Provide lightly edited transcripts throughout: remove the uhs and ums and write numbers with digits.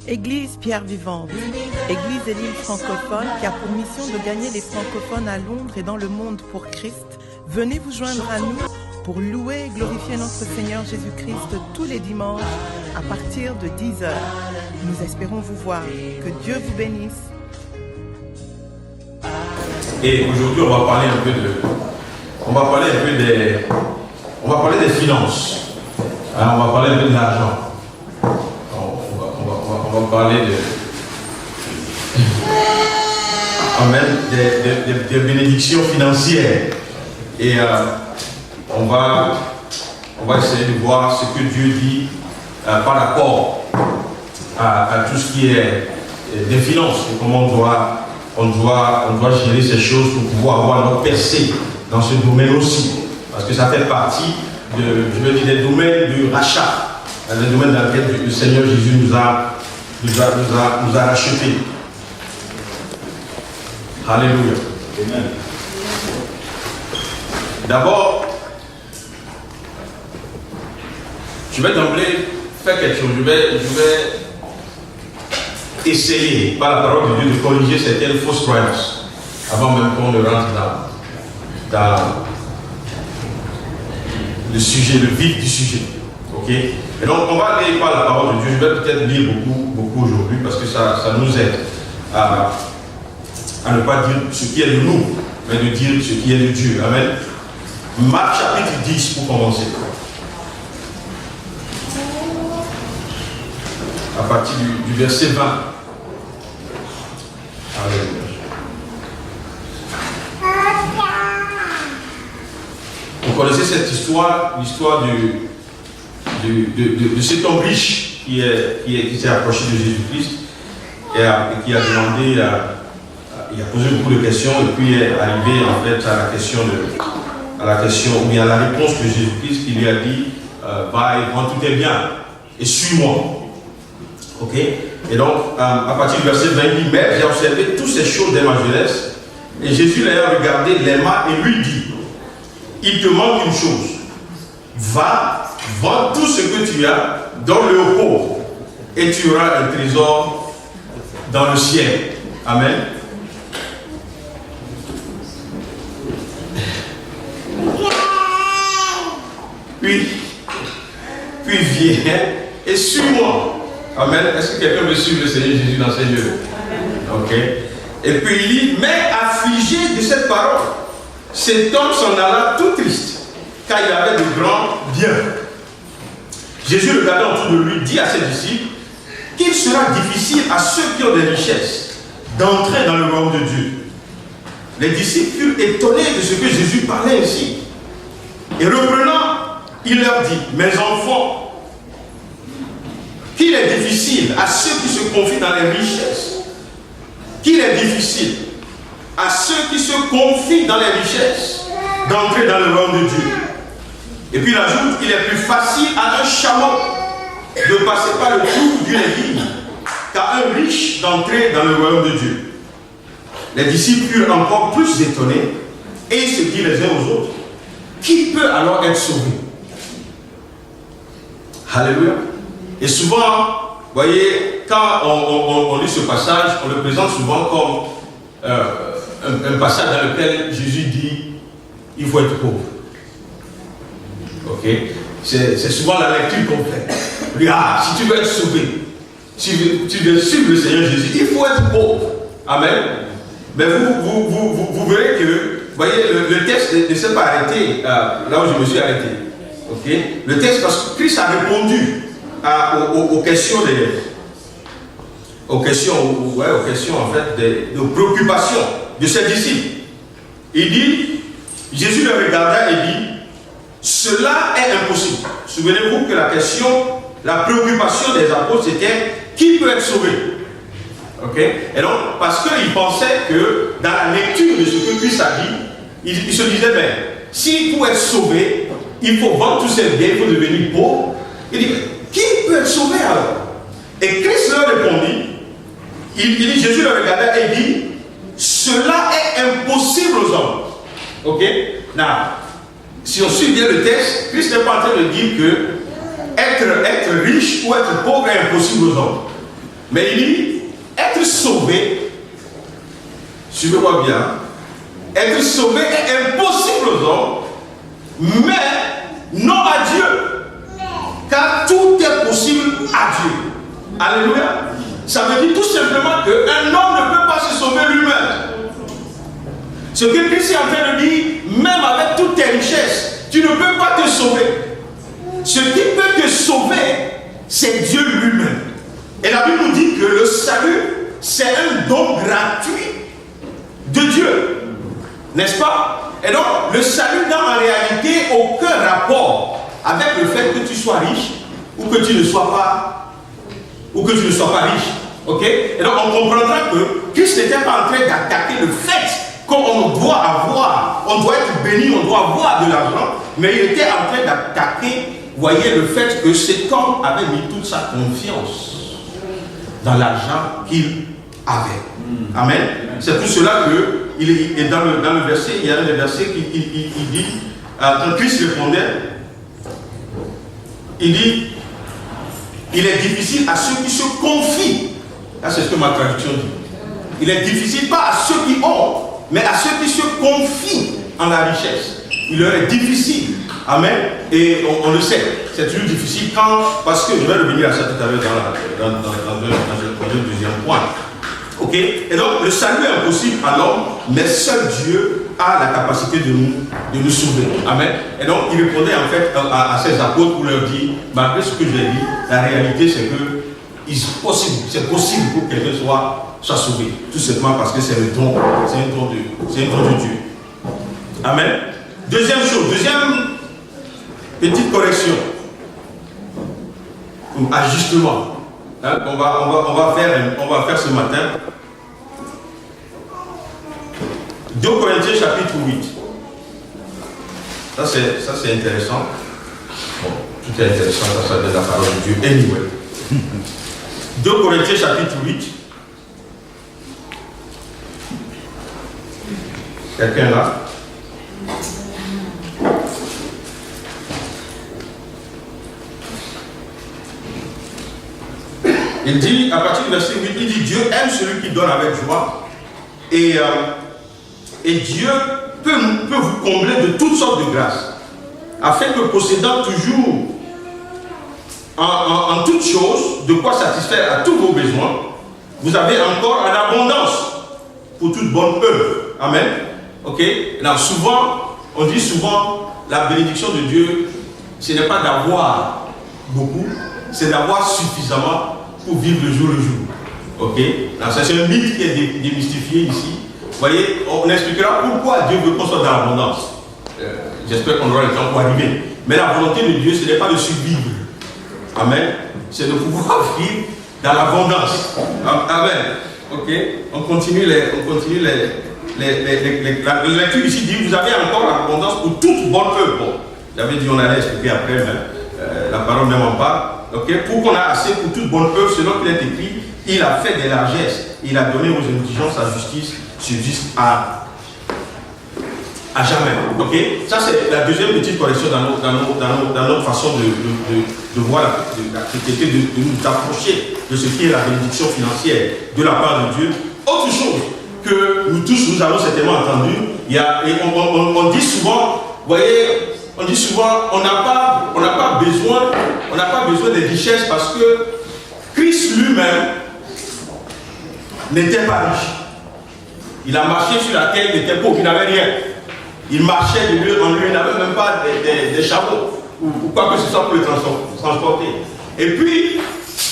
Église Pierre Vivante, Église de l'île francophone qui a pour mission de gagner les francophones à Londres et dans le monde pour Christ. Venez vous joindre à nous pour louer et glorifier notre Seigneur Jésus-Christ tous les dimanches à partir de 10h. Nous espérons vous voir. Que Dieu vous bénisse. Et aujourd'hui, on va parler un peu des finances. Hein, on va parler un peu de l'argent. On va parler des bénédictions financières. Et on va essayer de voir ce que Dieu dit par rapport à tout ce qui est des finances et comment on doit gérer ces choses pour pouvoir avoir notre percée dans ce domaine aussi. Parce que ça fait partie des domaines du rachat, des domaines dans lesquels le Seigneur Jésus nous a rachetés. Alléluia. Amen. D'abord, je vais d'emblée faire quelque chose. Je vais essayer, par la parole de Dieu, de corriger certaines fausses croyances avant même qu'on ne rentre dans le sujet, le vif du sujet. Ok? Et donc, on va aller par la parole de Dieu. Je vais peut-être lire beaucoup aujourd'hui parce que ça nous aide à ne pas dire ce qui est de nous, mais de dire ce qui est de Dieu. Amen. Marc chapitre 10 pour commencer. À partir du verset 20. Alléluia. Vous connaissez cette histoire, l'histoire de cet homme riche qui s'est approché de Jésus-Christ et qui a demandé, il a posé beaucoup de questions et puis est arrivé en fait à la question ou bien à la réponse de Jésus-Christ qui lui a dit va et vends tous tes biens et suis-moi. Ok? Et donc à partir du verset 20 il dit mais j'ai observé toutes ces choses dès ma jeunesse et Jésus l'ayant regardé l'aima et lui dit il te manque une chose, va, vends tout ce que tu as, donne-le aux pauvres, et tu auras un trésor dans le ciel. Amen. Puis viens et suis-moi. Amen. Est-ce que quelqu'un veut suivre le Seigneur Jésus dans ces lieux? Ok. Et puis il dit, mais affligé de cette parole, cet homme s'en alla tout triste, car il avait de grands biens. Jésus, regardant autour de lui, dit à ses disciples qu'il sera difficile à ceux qui ont des richesses d'entrer dans le royaume de Dieu. Les disciples furent étonnés de ce que Jésus parlait ici. Et reprenant, il leur dit, mes enfants, qu'il est difficile à ceux qui se confient dans les richesses, qu'il est difficile à ceux qui se confient dans les richesses d'entrer dans le royaume de Dieu. Et puis il ajoute qu'il est plus facile à un chameau de passer par le trou d'une aiguille qu'à un riche d'entrer dans le royaume de Dieu. Les disciples furent encore plus étonnés et ils se dirent les uns aux autres, qui peut alors être sauvé? Alléluia. Et souvent, vous voyez, quand on lit ce passage, on le présente souvent comme un passage dans lequel Jésus dit il faut être pauvre. Ok? C'est souvent la lecture qu'on fait. Si tu veux être sauvé, si tu veux suivre le Seigneur Jésus, il faut être pauvre. Amen. Mais vous verrez que, vous voyez, le texte ne s'est pas arrêté là où je me suis arrêté. Ok? Le texte, parce que Christ a répondu aux questions en fait des préoccupations de ses disciples. Il dit, Jésus le regarda et dit, cela est impossible. Souvenez-vous que la préoccupation des apôtres c'était qui peut être sauvé. Ok? Et donc, parce qu'ils pensaient que dans la lecture de ce que Christ a dit, ils se disaient, mais si pour être sauvé, il faut vendre tous ses biens, il faut devenir pauvre. Il dit, qui peut être sauvé alors? Et Christ leur répondit, il dit, Jésus le regardait et dit, cela est impossible aux hommes. Ok? Now, si on suit bien le texte, Christ n'est pas en train de dire que être riche ou être pauvre est impossible aux hommes. Mais il dit, être sauvé, suivez-moi bien, être sauvé est impossible aux hommes, mais non à Dieu. Car tout est possible à Dieu. Alléluia. Ça veut dire tout simplement qu'un homme ne peut pas se sauver lui-même. Ce que Christ est en train de dire, même avec toutes tes richesses, tu ne peux pas te sauver. Ce qui peut te sauver, c'est Dieu lui-même. Et la Bible nous dit que le salut, c'est un don gratuit de Dieu. N'est-ce pas? Et donc, le salut n'a en réalité aucun rapport avec le fait que tu sois riche ou que tu ne sois pas riche. Ok? Et donc, on comprendra que Christ n'était pas en train d'attaquer le fait qu'on doit avoir, on doit être béni, on doit avoir de l'argent, mais il était en train d'attaquer, voyez, le fait que cet homme avait mis toute sa confiance dans l'argent qu'il avait. Amen. C'est pour cela que et dans le verset, il y a un verset qui dit, quand Christ répondait, il dit, il est difficile à ceux qui se confient. Là, c'est ce que ma traduction dit. Il est difficile pas à ceux qui ont, mais à ceux qui se confient en la richesse. Il leur est difficile. Amen. Et on le sait. C'est toujours difficile parce que je vais revenir à ça tout à l'heure dans le deuxième point. Ok? Et donc, le salut est impossible à l'homme, mais seul Dieu a la capacité de nous sauver. Amen. Et donc, il répondait en fait à ses apôtres pour leur dire, malgré ce que j'ai dit, la réalité c'est que c'est possible pour que quelqu'un soit sauvé. Tout simplement parce que c'est un don de Dieu. Amen. Deuxième chose, deuxième petite correction, ou ajustement, hein, on va faire ce matin. 2 Corinthiens chapitre 8. Ça c'est intéressant. Bon, tout est intéressant, ça donne la parole de Dieu. Anyway. 2 Corinthiens chapitre 8. Quelqu'un là? Il dit, à partir du verset 8, il dit, Dieu aime celui qui donne avec joie. Et Dieu peut vous combler de toutes sortes de grâces, afin que possédant toujours en toutes choses de quoi satisfaire à tous vos besoins, vous avez encore en abondance pour toute bonne œuvre. Amen. Ok. Alors on dit souvent, la bénédiction de Dieu, ce n'est pas d'avoir beaucoup, c'est d'avoir suffisamment pour vivre le jour. Ok. C'est un mythe qui est démystifié ici. Vous voyez, on expliquera pourquoi Dieu veut qu'on soit dans l'abondance. J'espère qu'on aura le temps pour arriver. Mais la volonté de Dieu, ce n'est pas de survivre. Amen. C'est de pouvoir vivre dans l'abondance. Amen. Ok. On continue la lecture ici dit, vous avez encore l'abondance pour toute bonne œuvre. Bon, j'avais dit on allait expliquer après, mais la parole ne ment pas. Okay? Pour qu'on ait assez pour toute bonne œuvre, selon qu'il est écrit, il a fait des largesses, il a donné aux indigents sa justice, subsiste à jamais. Okay? Ça, c'est la deuxième petite correction dans notre façon de voir la critique, de nous approcher de ce qui est la bénédiction financière de la part de Dieu. Autre chose que nous tous, nous avons certainement entendu, on dit souvent, vous voyez, on dit souvent, on n'a pas besoin des richesses parce que Christ lui-même n'était pas riche. Il a marché sur la terre, il était pauvre, il n'avait rien. Il marchait de lieu en lieu, il n'avait même pas des chameaux ou quoi que ce soit pour le transporter. Et puis,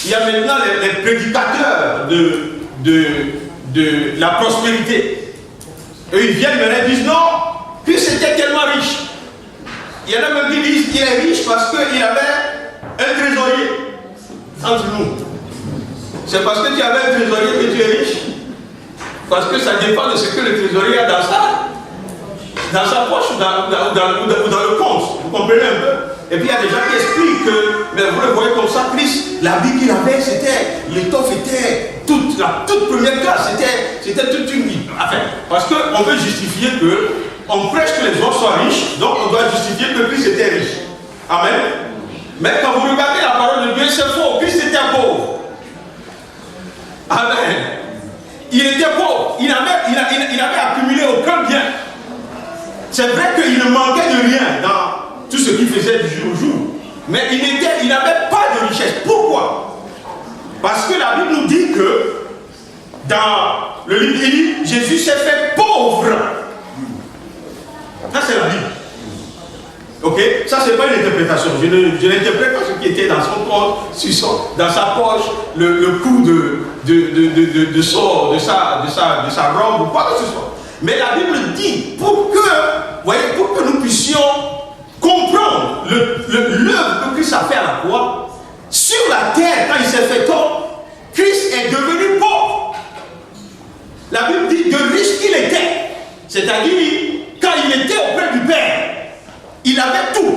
il y a maintenant les prédicateurs de la prospérité. Et ils viennent maintenant et disent non, Christ était tellement riche. Il y en a même qui disent qu'il est riche parce qu'il avait un trésorier entre nous. C'est parce que tu avais un trésorier que tu es riche. Parce que ça dépend de ce que le trésorier a dans sa poche ou dans le compte. Vous comprenez un peu? Et puis il y a des gens qui expliquent que, mais vous le voyez comme ça, Christ, l'habit qu'il avait, l'étoffe était la toute première classe, c'était toute une vie. Enfin, parce qu'on veut justifier que on prêche que les gens soient riches, donc on doit justifier que Christ était riche. Amen. Mais quand vous regardez la parole de Dieu, c'est faux. Christ était pauvre. Amen. Il était pauvre. Il n'avait accumulé aucun bien. C'est vrai qu'il ne manquait de rien dans tout ce qu'il faisait du jour au jour. Mais il n'avait pas de richesse. Pourquoi? Parce que la Bible nous dit que dans le livre, il dit Jésus s'est fait pauvre. Ça, c'est la Bible. Ok? Ça, c'est pas une interprétation. Je n'interprète pas ce qui était dans son corps, dans sa poche, le coût de sa robe ou quoi que ce soit. Mais la Bible dit pour que nous puissions comprendre l'œuvre que Christ a fait à la croix, sur la terre, quand il s'est fait homme, Christ est devenu pauvre. La Bible dit de riche qu'il était. C'est-à-dire, quand il était auprès du Père, il avait tout.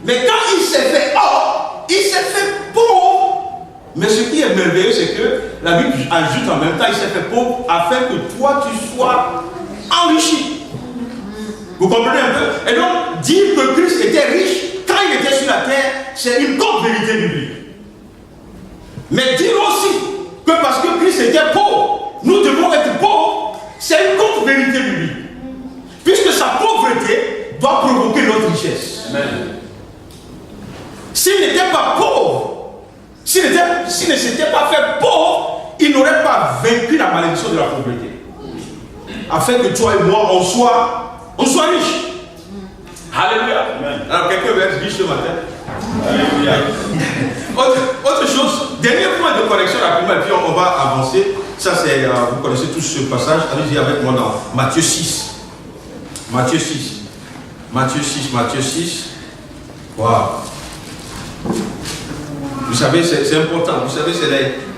Mais quand il s'est fait homme, il s'est fait pauvre. Mais ce qui est merveilleux, c'est que la Bible ajoute en même temps, il s'est fait pauvre afin que toi tu sois enrichi. Vous comprenez un peu? Et donc, dire que Christ était riche quand il était sur la terre, c'est une contre-vérité biblique. Mais dire aussi que parce que Christ était pauvre, nous devons être pauvres, c'est une contre-vérité biblique. Puisque sa pauvreté doit provoquer notre richesse. Amen. S'il n'était pas pauvre, s'il ne s'était pas fait pauvre, il n'aurait pas vaincu la malédiction de la pauvreté. Afin que toi et moi, on soit riches. Alléluia. Alors quelqu'un veut être riche ce matin. Alléluia. Autre chose, dernier point de correction rapidement, et puis on va avancer. Ça c'est, vous connaissez tous ce passage. Allez-y avec moi dans Matthieu 6. Matthieu 6. Matthieu 6. Matthieu 6. Waouh. Vous savez, c'est important. Vous savez,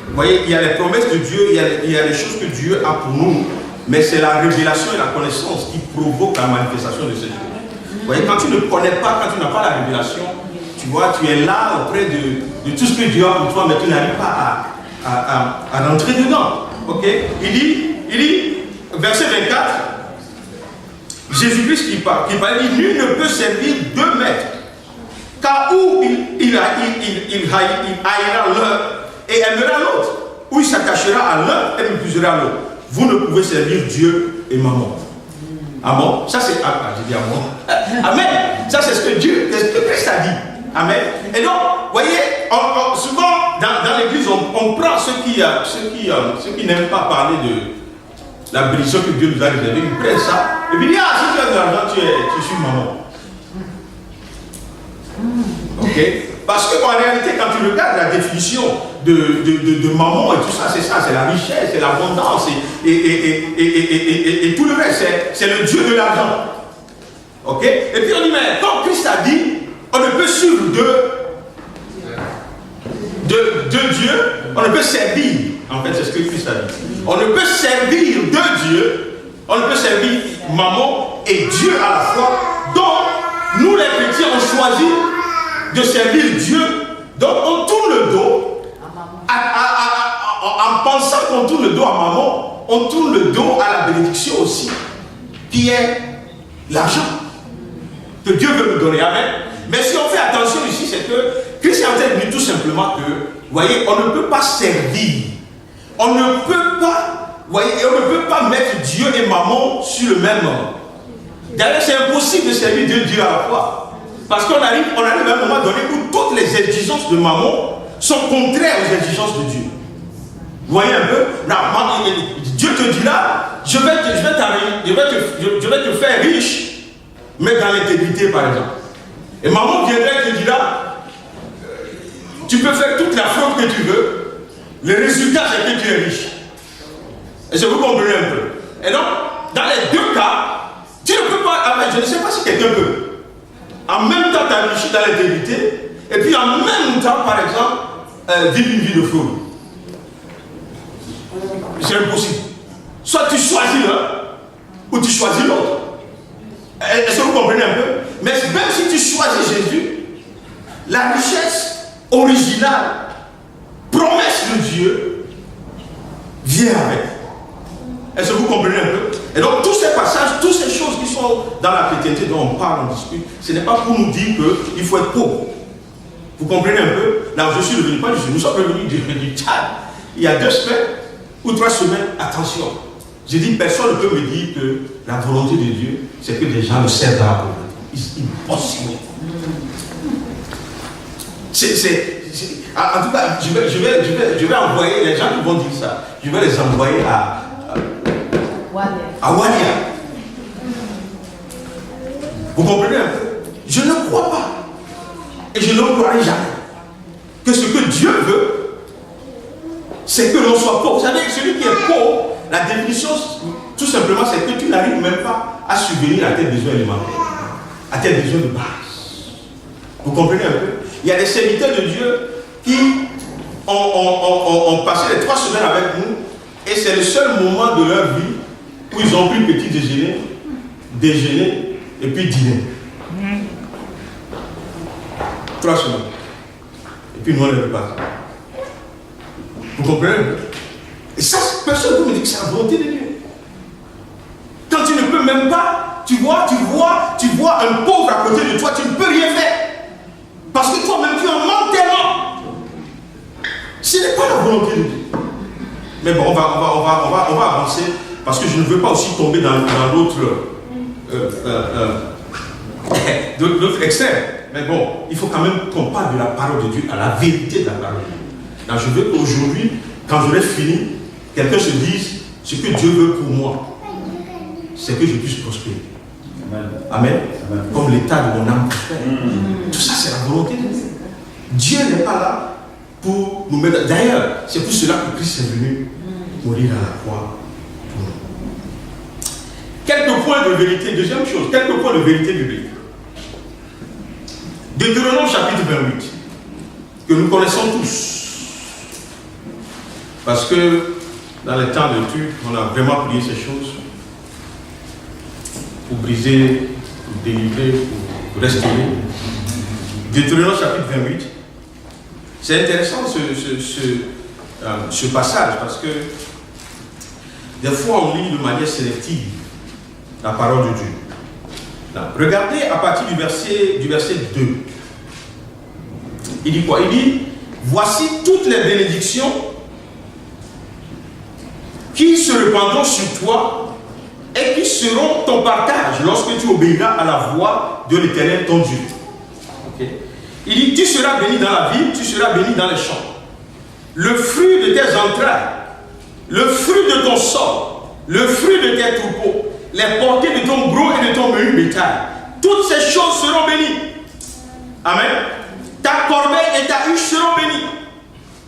vous voyez, il y a les promesses de Dieu, il y a les choses que Dieu a pour nous. Mais c'est la révélation et la connaissance qui provoquent la manifestation de ces choses. Vous voyez, quand tu ne connais pas, quand tu n'as pas la révélation, tu vois, tu es là auprès de tout ce que Dieu a pour toi, mais tu n'arrives pas à rentrer dedans. Ok? Il dit, verset 24, Jésus-Christ qui parle, il dit, nul ne peut servir deux maîtres, car où il haïra l'un et aimera l'autre, ou il s'attachera à l'un et méprisera l'autre. Vous ne pouvez servir Dieu et maman. Amen. Ça c'est j'ai dit amen. Amen. Ça c'est ce que Christ a dit. Amen. Et donc, vous voyez, souvent dans l'église, on prend ceux qui n'aiment pas parler de la bénédiction que Dieu nous a réservée, ils prennent ça, et puis ils disent, ah, si tu as de l'argent, tu suis maman. Ok? Parce qu'en réalité, quand tu regardes la définition de maman et tout ça, c'est la richesse, c'est l'abondance et tout le reste, c'est le Dieu de l'argent. Ok? Et puis on dit, mais comme Christ a dit, on ne peut suivre deux dieux, on ne peut servir. En fait, c'est ce que Christ a dit. On ne peut servir deux dieux, on ne peut servir maman et Dieu à la fois. Donc, nous les chrétiens, on choisit de servir Dieu. Donc, on tourne le dos, en pensant qu'on tourne le dos à maman, on tourne le dos à la bénédiction aussi, qui est l'argent que Dieu veut nous donner. Amen. Mais si on fait attention ici, c'est que Christ est en train de dire tout simplement que, vous voyez, on ne peut pas servir. On ne peut pas, vous voyez, on ne peut pas mettre Dieu et maman sur le même ordre. D'ailleurs, c'est impossible de servir Dieu à la fois. Parce qu'on arrive à un moment donné où toutes les exigences de maman sont contraires aux exigences de Dieu. Vous voyez un peu? Dieu te dira, je vais te faire riche, mais dans l'intégrité par exemple. Et maman viendra et te dira, tu peux faire toute la fraude que tu veux, le résultat c'est que tu es riche. Est-ce que vous comprenez un peu? Et donc, dans les deux cas, tu ne peux pas, je ne sais pas si quelqu'un peut. En même temps t'enrichir dans l'intégrité, et puis en même temps, par exemple, vivre une vie de fraude. C'est impossible. Soit tu choisis l'un, ou tu choisis l'autre. Est-ce que vous comprenez un peu? Mais même si tu choisis Jésus, la richesse originale, promesse de Dieu, vient avec. Est-ce que vous comprenez un peu? Et donc tous ces passages, toutes ces choses qui sont dans la chrétienté dont on parle, on discute, ce n'est pas pour nous dire qu'il faut être pauvre. Vous comprenez un peu? Là où je suis revenu, nous sommes revenus du Tchad il y a 2 semaines ou 3 semaines. Attention, j'ai dit personne ne peut me dire que la volonté de Dieu, c'est que les gens le servent dans la pauvreté. C'est impossible. En tout cas, je vais envoyer les gens qui vont dire ça. Je vais les envoyer à Wadia. Vous comprenez un peu? Je ne crois pas. Et je ne croirai jamais que ce que Dieu veut, c'est que l'on soit pauvre. Vous savez, celui qui est pauvre, la définition, tout simplement, c'est que tu n'arrives même pas à subvenir à tes besoins alimentaires, à tes besoins de base. Vous comprenez un peu? Il y a des serviteurs de Dieu qui ont passé les 3 semaines avec nous, et c'est le seul moment de leur vie où ils ont pris petit déjeuner, et puis dîner. 3 semaines. Et puis nous, on les repasse. Vous comprenez? Et ça, personne ne peut me dire que c'est la volonté de Dieu. Quand tu ne peux même pas, tu vois un pauvre à côté de toi, tu ne peux rien faire. Parce que toi-même, tu en manques tellement. Ce n'est pas la volonté de Dieu. Mais bon, on va avancer, parce que je ne veux pas aussi tomber dans l'autre extrême. Mais bon, il faut quand même qu'on parle de la parole de Dieu, à la vérité de la parole de Dieu. Donc je veux qu'aujourd'hui, quand j'aurai fini, quelqu'un se dise, ce que Dieu veut pour moi, c'est que je puisse prospérer. Amen. Amen. Amen. Comme l'état de mon âme prospère. Tout ça, c'est la volonté de Dieu. Dieu n'est pas là pour nous mettre... D'ailleurs, c'est pour cela que Christ est venu mourir à la croix pour nous. Quelques points de vérité. Deuxième chose, quelques points de vérité biblique. Deutéronome chapitre 28, que nous connaissons tous. Parce que dans les temps de Dieu, on a vraiment prié ces choses pour briser, pour délivrer, pour restaurer. Deutéronome chapitre 28. C'est intéressant ce passage, parce que des fois on lit de manière sélective la parole de Dieu. Là, regardez à partir du verset 2. Il dit quoi? Il dit, voici toutes les bénédictions qui se répandront sur toi et qui seront ton partage lorsque tu obéiras à la voix de l'Éternel ton Dieu. Okay. Il dit, tu seras béni dans la ville, tu seras béni dans les champs. Le fruit de tes entrailles, le fruit de ton sol, le fruit de tes troupeaux, les portées de ton gros et de ton menu bétail, toutes ces choses seront bénies. Amen. Ta corbeille et ta huche seront bénies.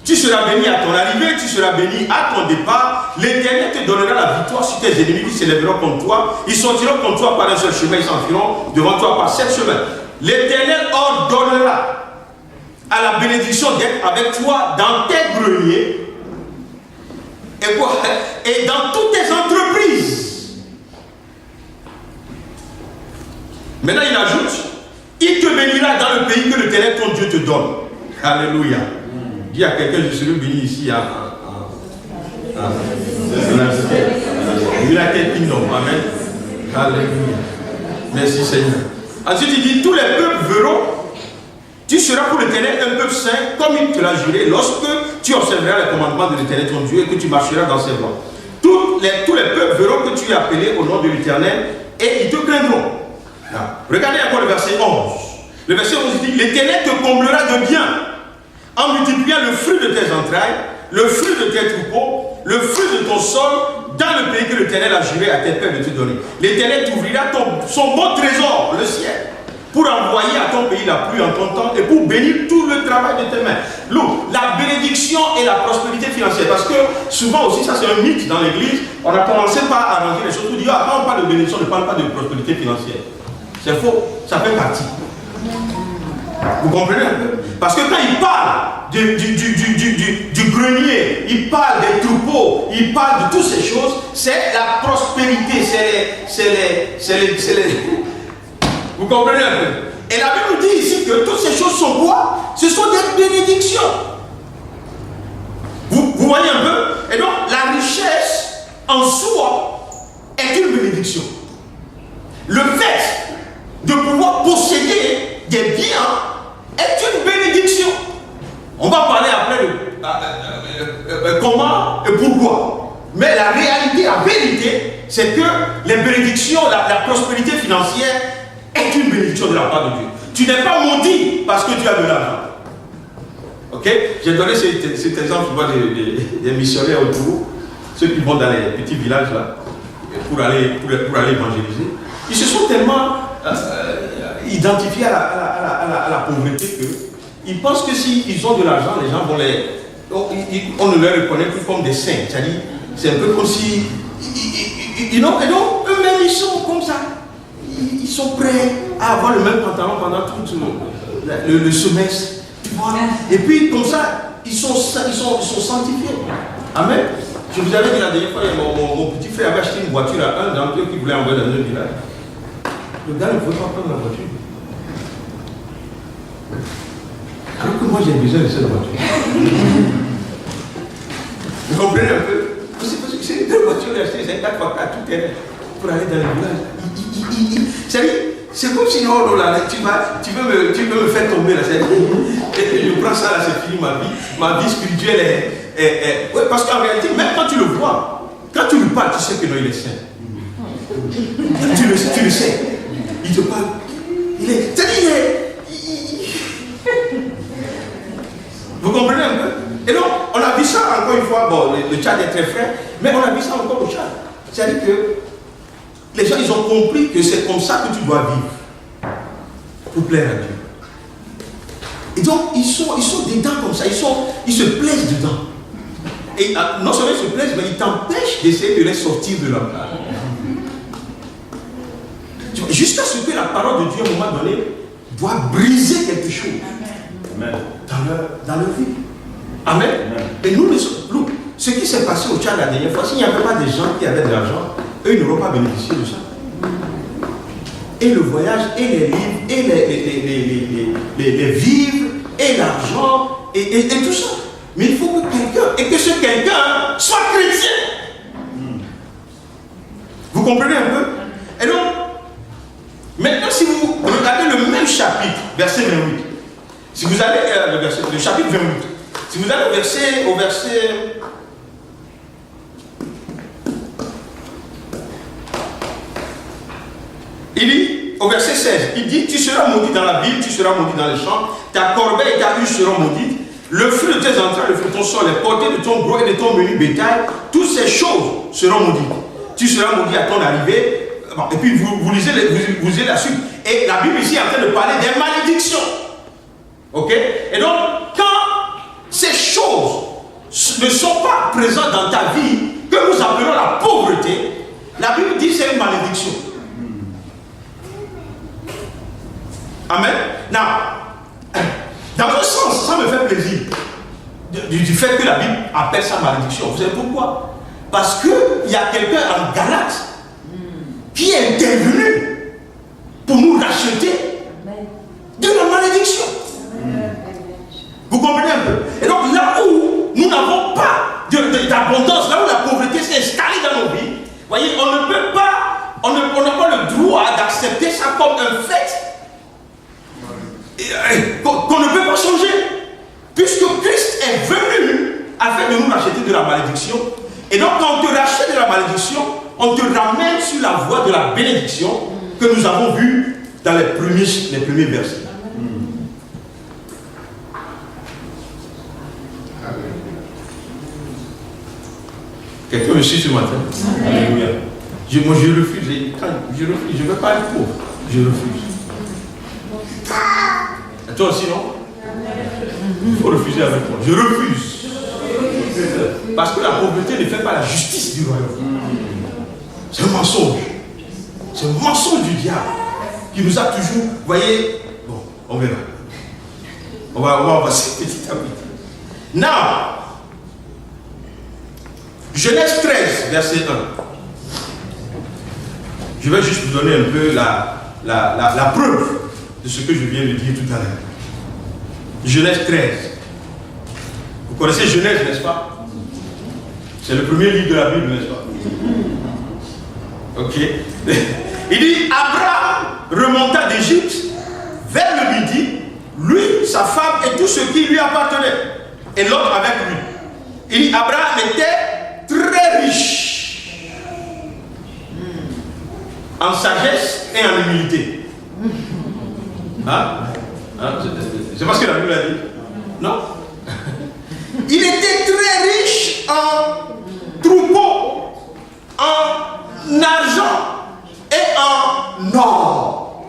Tu seras béni à ton arrivée, tu seras béni à ton départ. L'Éternel te donnera la victoire sur tes ennemis qui s'élèveront contre toi. Ils sortiront contre toi par un seul chemin, ils s'enfuiront devant toi par 7 chemins. L'Éternel ordonnera à la bénédiction d'être avec toi dans tes greniers et dans toutes tes entreprises. Maintenant, il ajoute, il te bénira dans le pays que l'Éternel ton Dieu te donne. Alléluia. Dis à quelqu'un, je serai béni ici à United Kingdom. Amen. Alléluia. Merci Seigneur. Ensuite, il dit, tous les peuples verront, tu seras pour l'Éternel un peuple saint, comme il te l'a juré, lorsque tu observeras les commandements de l'Éternel ton Dieu et que tu marcheras dans ses voies. Tous les peuples verront que tu es appelé au nom de l'Éternel et ils te craindront. Là. Regardez encore le verset 11. Le verset 11 dit, l'Éternel te comblera de bien en multipliant le fruit de tes entrailles, le fruit de tes troupeaux, le fruit de ton sol, dans le pays que l'Éternel a juré à tes pères de te donner. L'Éternel t'ouvrira son bon trésor, le ciel, pour envoyer à ton pays la pluie en ton temps et pour bénir tout le travail de tes mains. La bénédiction et la prospérité financière, parce que souvent aussi, ça c'est un mythe dans l'église, on a commencé par arranger les choses, on dit, quand on parle de bénédiction, on ne parle pas de prospérité financière. C'est faux, ça fait partie. Vous comprenez un peu? Parce que quand il parle du grenier, il parle des troupeaux, il parle de toutes ces choses, c'est la prospérité, c'est les... Vous comprenez un peu? Et la Bible dit ici que toutes ces choses sont quoi? Ce sont des bénédictions. Vous voyez un peu? Et donc la richesse en soi est une bénédiction. Le fait de pouvoir posséder des biens est une bénédiction. doit. Mais la réalité, la vérité, c'est que les bénédictions, la prospérité financière est une bénédiction de la part de Dieu. Tu n'es pas maudit parce que tu as de l'argent. Ok? J'ai donné cet exemple, je vois des missionnaires autour, ceux qui vont dans les petits villages là, pour aller évangéliser. Ils se sont tellement identifiés à la pauvreté qu'ils pensent que s'ils ont de l'argent, les gens vont on ne les reconnaît plus comme des saints. C'est-à-dire, c'est un peu comme si et donc eux-mêmes ils sont comme ça. Ils sont prêts à avoir le même pantalon pendant tout le semestre. Et puis comme ça, ils sont sanctifiés. Amen. Je vous avais dit la dernière fois, mon petit frère avait acheté une voiture à un d'entre eux qui voulait envoyer dans un village. Le gars ne pouvait pas prendre la voiture. Alors que moi j'ai besoin de cette voiture. Vous comprenez un peu? C'est une belle voiture d'achetée, c'est un 4x4 tout terrain pour aller dans le village. C'est comme si non, là, tu veux me faire tomber là. Et je prends ça là, c'est fini ma vie spirituelle est ouais, parce qu'en réalité, même quand tu le vois, quand tu lui parles, tu sais que non, il est saint. Tu le sais. Il te parle. Vous comprenez un peu? Et donc, on a vu ça encore une fois. Bon, le Tchad est très frais, mais on a vu ça encore au Tchad. C'est-à-dire que les gens, ils ont compris que c'est comme ça que tu dois vivre pour plaire à Dieu. Et donc, ils sont dedans comme ça. Ils se plaisent dedans. Et non seulement ils se plaisent, mais ils t'empêchent d'essayer de les sortir de leur place. Jusqu'à ce que la parole de Dieu, à un moment donné, doit briser quelque chose. Amen. Dans leur vie. Amen. Amen. Et nous, ce qui s'est passé au Tchad la dernière fois, s'il n'y avait pas des gens qui avaient de l'argent, eux, ils n'auraient pas bénéficié de ça. Et le voyage, et les livres, et les vivres, et l'argent, et tout ça. Mais il faut que quelqu'un, et que ce quelqu'un soit chrétien. Vous comprenez un peu? Et donc, maintenant, si vous regardez le même chapitre, verset 28, si vous allez le chapitre 28, si vous allez au verset il dit, au verset 16, il dit, tu seras maudit dans la ville, tu seras maudit dans les champs, ta corbeille et ta huche seront maudites, le fruit de tes entrailles, le fruit de ton sol, les portées de ton gros et de ton menu bétail, toutes ces choses seront maudites. Tu seras maudit à ton arrivée. Bon, et puis vous lisez la suite. Et la Bible ici est en train de parler des malédictions. Ok? Et donc, quand ces choses ne sont pas présentes dans ta vie, que nous appelons la pauvreté, la Bible dit que c'est une malédiction. Amen. Dans un sens, ça me fait plaisir du fait que la Bible appelle ça malédiction. Vous savez pourquoi? Parce qu'il y a quelqu'un en Galate qui est intervenu pour nous racheter de la malédiction. Vous comprenez un peu? Et donc là où nous n'avons pas d'abondance, là où la pauvreté s'est installée dans nos vies, voyez, on n'a pas le droit d'accepter ça comme un fait qu'on ne peut pas changer, puisque Christ est venu afin de nous racheter de la malédiction. Et donc quand on te rachète de la malédiction, on te ramène sur la voie de la bénédiction que nous avons vue dans les premiers versets. Quelqu'un me suit ce matin? Alléluia. Moi je refuse. Je ne veux pas être pauvre. Je refuse. Et toi aussi, non? Il faut refuser avec moi. Je refuse. Parce que la pauvreté ne fait pas la justice du royaume. C'est un mensonge. C'est un mensonge du diable qui nous a toujours, vous voyez, bon, on verra. On va passer petit à petit. Now, Genèse 13, verset 1. Je vais juste vous donner un peu la preuve de ce que je viens de dire tout à l'heure. Genèse 13. Vous connaissez Genèse, n'est-ce pas? C'est le premier livre de la Bible, n'est-ce pas? Ok. Il dit, Abraham remonta d'Égypte vers le midi, lui, sa femme et tout ce qui lui appartenait, et l'autre avec lui. Il dit, Abraham était très riche en sagesse et en humilité. C'est pas ce que la Bible a dit. Non. Il était très riche en troupeaux, en argent et en or.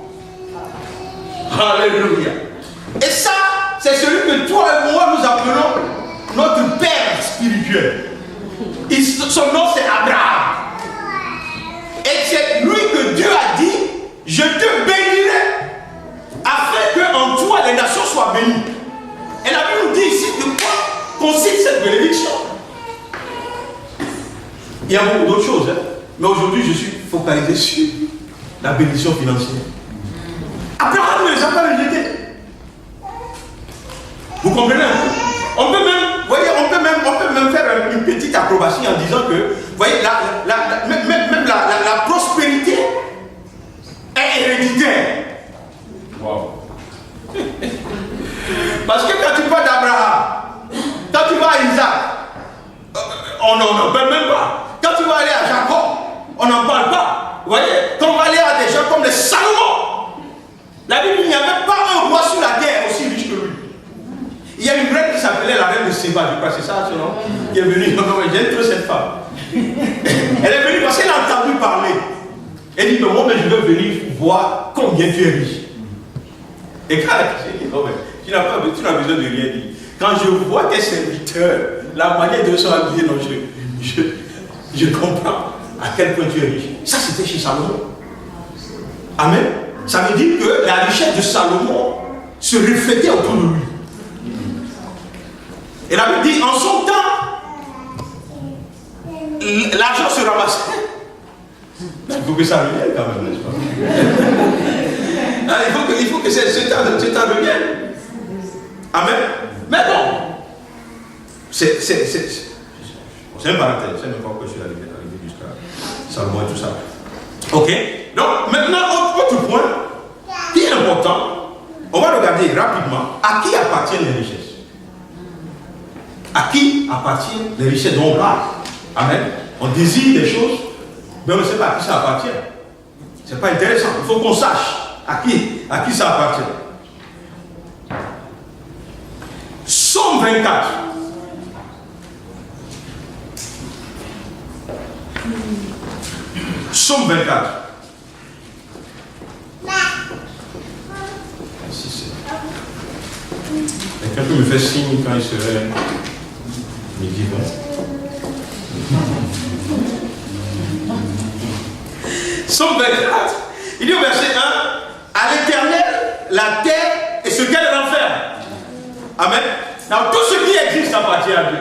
Alléluia. Et ça, c'est celui que toi et moi nous appelons notre Père spirituel. Son nom c'est Abraham. Et c'est lui que Dieu a dit, je te bénirai afin que en toi les nations soient bénies. Et la Bible nous dit ici de quoi consiste cette bénédiction. Il y a beaucoup d'autres choses, hein? Mais aujourd'hui je suis focalisé sur la bénédiction financière. Abraham ne les a pas rejetés. Vous comprenez un peu? On peut même faire une petite acrobatie en disant que, vous voyez, même la prospérité est héréditaire. Wow. Parce que quand tu parles d'Abraham, quand tu vas à Isaac, on n'en parle même pas. Quand tu vas aller à Jacob, on n'en parle pas. Vous voyez, quand on va aller à des gens comme les Salomon, la Bible, il n'y avait pas un roi sur la terre aussi riche que lui. Il y a une reine qui s'appelait la reine de Séba, je crois, c'est ça, son nom, qui est venue. J'aime trop cette femme. Elle est venue parce qu'elle a entendu parler. Elle dit, mais moi, je veux venir voir combien tu es riche. Et quand elle dit, non, mais tu n'as besoin de rien dire. Quand je vois tes serviteurs, la manière de se habiller, non, je comprends à quel point tu es riche. Ça, c'était chez Salomon. Amen. Ça veut dire que la richesse de Salomon se reflétait autour de lui. Et la Bible dit, en son temps, l'argent se ramassait. Il faut que ça revienne quand même, n'est-ce pas? Il faut que cet temps revienne. Amen. Mais bon, c'est une parenthèse. C'est même pas que je suis arrivé jusqu'à Salomon et tout ça. Ok. Donc, maintenant, autre point qui est important, on va regarder rapidement à qui appartiennent les richesses. À qui appartiennent les richesses dont on parle. Amen. On désire des choses, mais on ne sait pas à qui ça appartient. Ce n'est pas intéressant. Il faut qu'on sache à qui ça appartient. Psaume 24. Psaume 24. Quelqu'un peut me faire signe quand il serait midi 20. Psaume 24. Il dit au verset 1, à l'Éternel, la terre et ce qu'elle renferme. Amen. Alors, tout ce qui existe appartient à Dieu.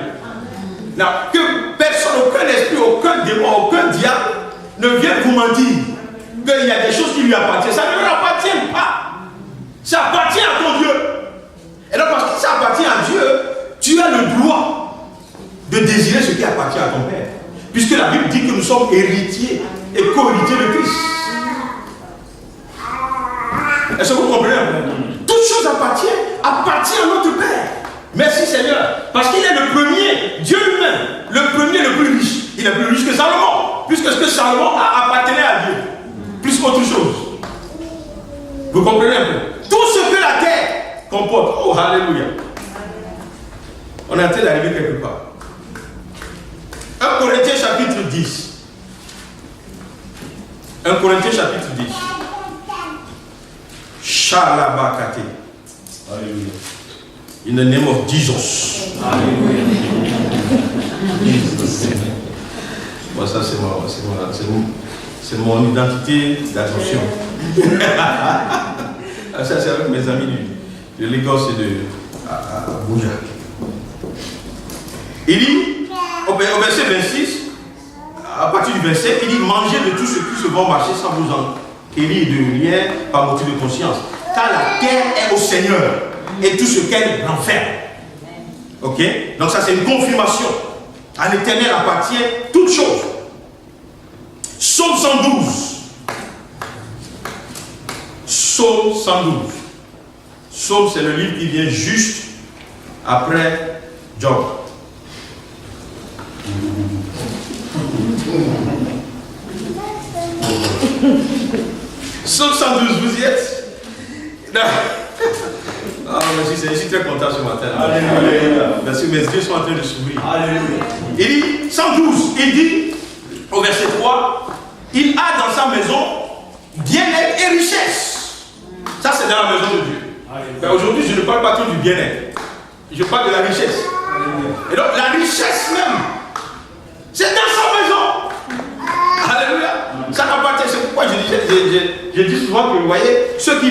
Alors, que personne, aucun esprit, aucun démon, aucun diable ne vienne vous mentir qu'il y a des choses qui lui appartiennent. Ça ne lui appartient pas. Ça appartient à ton Dieu. Et donc, parce que ça appartient à Dieu, tu as le droit de désirer ce qui appartient à ton Père. Puisque la Bible dit que nous sommes héritiers et co-héritiers de Christ. Est-ce que vous comprenez? Toutes choses appartiennent à notre Père. Merci Seigneur. Parce qu'il est le premier, Dieu lui-même, le premier, le plus riche. Il est plus riche que Salomon. Puisque ce que Salomon appartenait à Dieu. Plus qu'autre chose. Vous comprenez un peu? Tout ce que la terre comporte. Oh, alléluia. On est en train d'arriver quelque part. 1 Corinthiens chapitre 10. 1 Corinthiens chapitre 10. Shalabakate. Alléluia. In the name of Jesus. Alléluia. Bon, ça c'est mon identité d'adoption. Ça c'est avec mes amis de Lagos et de Abuja. Il dit, au verset 26, à partir du verset, il dit, mangez de tout ce qui se vend marcher sans vous enquérir de rien par motif de conscience. Car la terre est au Seigneur et tout ce qu'elle renferme. Ok? Donc ça c'est une confirmation. À l'Éternel appartient toute chose. Psaume 112. Psaume 112. Psaume c'est le livre qui vient juste après Job. Psaume 112, vous y êtes? Non. Ah, merci, je suis très content ce matin. Alléluia. Parce que mes yeux sont en train de s'ouvrir. Alléluia. Il dit, 112, il dit, au verset 3, il a dans sa maison bien-être et richesse. Ça, c'est dans la maison de Dieu. Ben, aujourd'hui, je ne parle pas tout du bien-être. Je parle de la richesse. Et donc, la richesse même, c'est dans sa maison. Alléluia. Ça n'appartient. C'est pourquoi je dis souvent que, vous voyez, ceux qui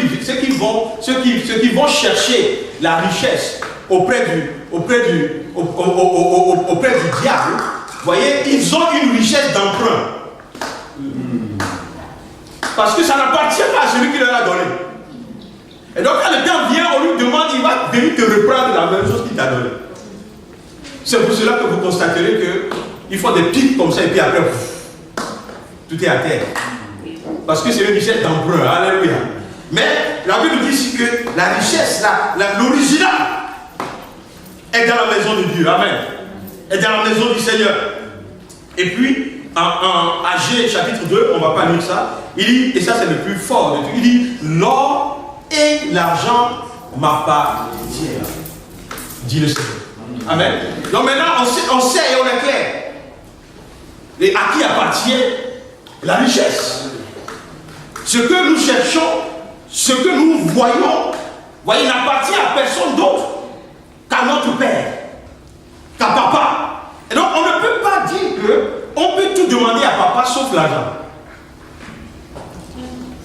vont chercher la richesse auprès du diable, vous voyez, ils ont une richesse d'emprunt. Parce que ça n'appartient pas à celui qui leur a donné. Et donc, quand le temps vient, on lui demande, il va venir te reprendre la même chose qu'il t'a donné. C'est pour cela que vous constaterez qu'il faut des pics comme ça, et puis après, tout est à terre. Parce que c'est une richesse d'emprunt. Alléluia. Mais la Bible dit ici que la richesse, l'original, est dans la maison de Dieu. Amen. Est dans la maison du Seigneur. Et puis, en Agé chapitre 2, on ne va pas lire ça, il dit, et ça c'est le plus fort de tout, il dit, l'or et l'argent m'appartiennent, dit le Seigneur. Amen. Donc maintenant, on sait et on est clair. Et à qui appartient la richesse? Ce que nous cherchons, ce que nous voyons, voyez, n'appartient à personne d'autre qu'à notre Père, qu'à Papa. Et donc, on ne peut pas dire qu'on peut tout demander à Papa sauf l'argent.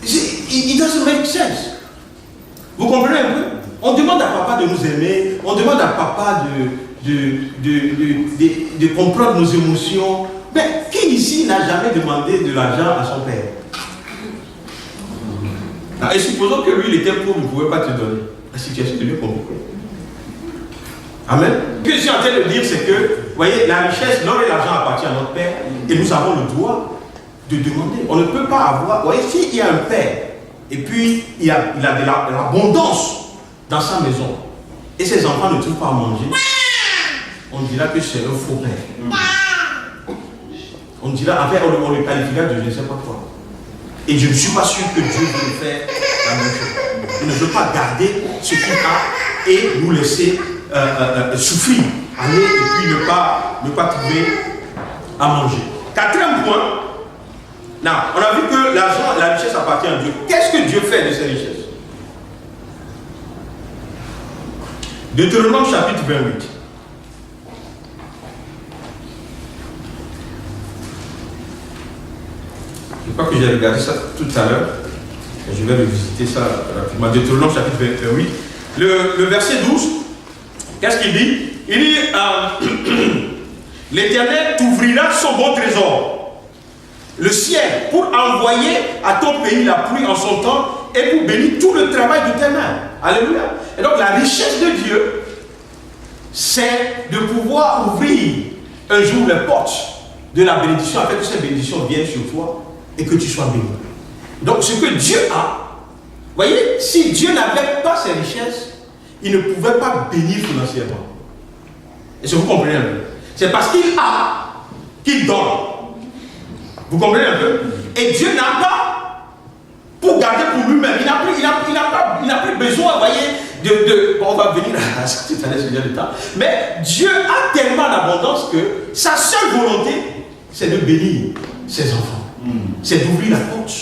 It doesn't make sense. Vous comprenez un peu? On demande à Papa de nous aimer, on demande à Papa de comprendre nos émotions. Mais qui ici n'a jamais demandé de l'argent à son Père? Et supposons que lui, il était pauvre, il ne pouvait pas te donner. La situation devient compliquée. Amen. Ce que je suis en train de dire, c'est que, vous voyez, la richesse, l'or et l'argent appartiennent à notre Père, et nous avons le droit de demander. On ne peut pas avoir, vous voyez, s'il y a un Père, et puis il a de l'abondance dans sa maison, et ses enfants ne trouvent pas à manger, on dira que c'est un faux Père. On dira, après, on le qualifiera de je ne sais pas quoi. Et je ne suis pas sûr que Dieu veut faire la même chose. Il ne veut pas garder ce qu'il a et nous laisser souffrir, aller et puis ne pas trouver à manger. Quatrième point, non, on a vu que l'argent, la richesse appartient à Dieu. Qu'est-ce que Dieu fait de ces richesses? Deutéronome chapitre 28. Je crois que j'ai regardé ça tout à l'heure. Je vais revisiter ça rapidement. Deutéronome chapitre 28. Le verset 12, qu'est-ce qu'il dit? Il dit l'Éternel t'ouvrira son bon trésor, le ciel, pour envoyer à ton pays la pluie en son temps et pour bénir tout le travail de tes mains. Alléluia. Et donc la richesse de Dieu, c'est de pouvoir ouvrir un jour les portes de la bénédiction afin que cette bénédiction vienne sur toi et que tu sois béni. Donc ce que Dieu a, voyez, si Dieu n'avait pas ces richesses, il ne pouvait pas bénir financièrement. Est-ce que vous comprenez un peu? C'est parce qu'il a qu'il donne. Vous comprenez un peu? Et Dieu n'a pas pour garder pour lui-même. Il n'a plus besoin, vous voyez, on va venir à ça tout à l'heure, c'est le temps. Mais Dieu a tellement d'abondance que sa seule volonté, c'est de bénir ses enfants. C'est d'ouvrir la porte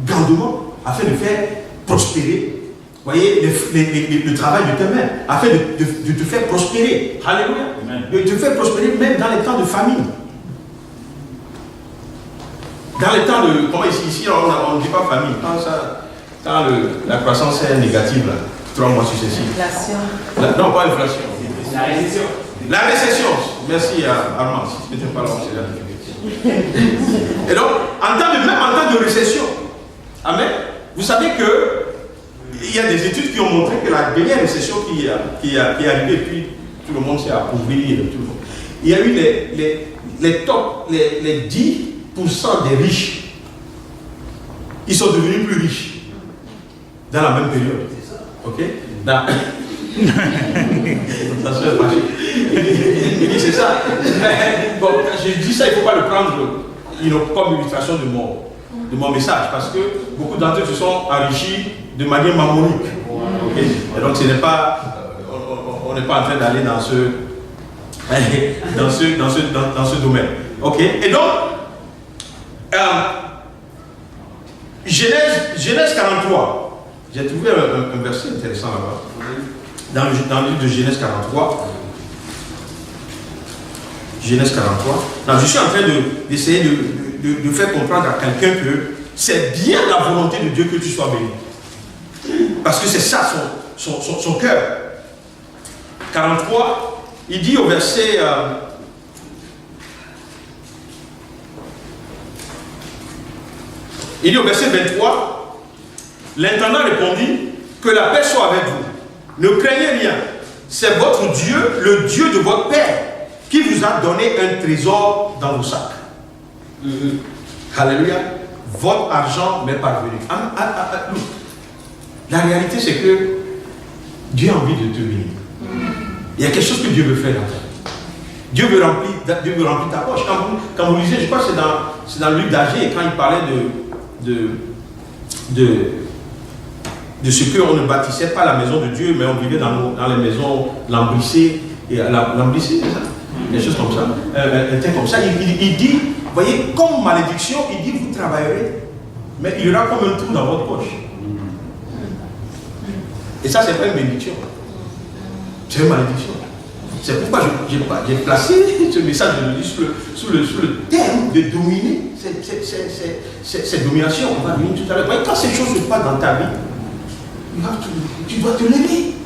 grandement afin de faire prospérer, vous voyez, le travail de tes mains, afin de te faire prospérer. Alléluia. De te faire prospérer même dans les temps de famine. Dans les temps de, comment ici on ne dit pas famine, quand la croissance est négative, là, 3 mois successifs. L'inflation. Non, pas l'inflation. La récession. La récession. Merci Armand, si tu n'étais pas là, c'est la difficulté. Et donc, même en temps de récession, amen, vous savez que il y a des études qui ont montré que la dernière récession qui est arrivée, puis tout le monde s'est appauvri, il y a eu les 10% des riches, ils sont devenus plus riches dans la même période. Ok? C'est ça. Bon, je dis ça, il ne faut pas le prendre comme illustration de mon message, parce que beaucoup d'entre eux se sont enrichis de manière mammonique. Okay? Et donc ce n'est pas, on n'est pas en train d'aller dans ce domaine. Ok? Et donc, Genèse 43, j'ai trouvé un verset intéressant là-bas. Dans le livre de Genèse 43. Genèse 43. Non, je suis en train d'essayer de faire comprendre à quelqu'un que c'est bien la volonté de Dieu que tu sois béni. Parce que c'est ça son cœur. 43, il dit au verset... il dit au verset 23, l'intendant répondit, que la paix soit avec vous. Ne craignez rien. C'est votre Dieu, le Dieu de votre Père, qui vous a donné un trésor dans vos sacs. Alléluia. Votre argent m'est parvenu. La réalité, c'est que Dieu a envie de te bénir. Il y a quelque chose que Dieu veut faire dans ta vie. Dieu veut remplir ta poche. Quand vous lisez, je crois que c'est dans le livre d'Agé, quand il parlait de ce qu'on ne bâtissait pas la maison de Dieu, mais on vivait dans les maisons lambrissées. Lambrissées, c'est ça? Des choses comme ça. Un thème comme ça. Il dit, voyez, comme malédiction, il dit, vous travaillerez, mais il y aura comme un trou dans votre poche. Et ça, c'est pas une bénédiction. C'est une malédiction. C'est pourquoi j'ai placé ce message de Dieu sous le thème de dominer cette domination. On va venir tout à l'heure. Quand ces choses se passent dans ta vie, tu dois te lever.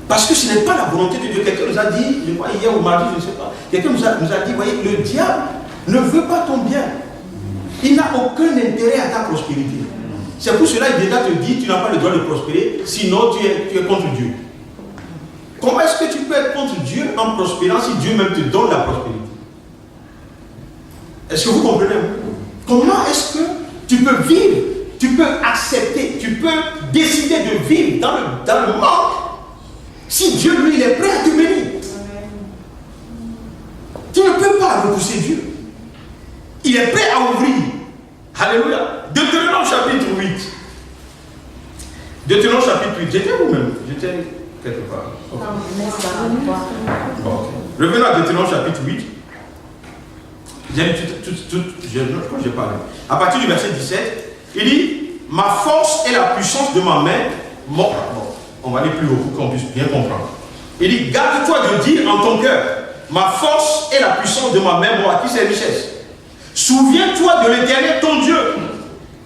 Parce que ce n'est pas la volonté de Dieu. Quelqu'un nous a dit, je crois hier ou mardi, je ne sais pas, quelqu'un nous a dit, voyez, le diable ne veut pas ton bien. Il n'a aucun intérêt à ta prospérité. C'est pour cela qu'il déjà te dit, tu n'as pas le droit de prospérer, sinon tu es contre Dieu. Comment est-ce que tu peux être contre Dieu en prospérant si Dieu même te donne la prospérité? Est-ce que vous comprenez? Comment est-ce que tu peux vivre, tu peux accepter, tu peux décider de vivre dans le manque si Dieu, lui, il est prêt à te bénir? Tu ne peux pas repousser Dieu. Il est prêt à ouvrir. Alléluia. Deutéronome chapitre 8. Deutéronome chapitre 8. J'étais vous-même. J'étais quelque part. Okay. Revenons à Deutéronome chapitre 8. Je crois que j'ai parlé. À partir du verset 17, il dit, ma force et la puissance de ma main. Bon, on va aller plus haut pour qu'on puisse bien comprendre. Il dit, garde-toi de dire en ton cœur, ma force et la puissance de ma main m'ont acquis ces richesses. Souviens-toi de l'Éternel ton Dieu,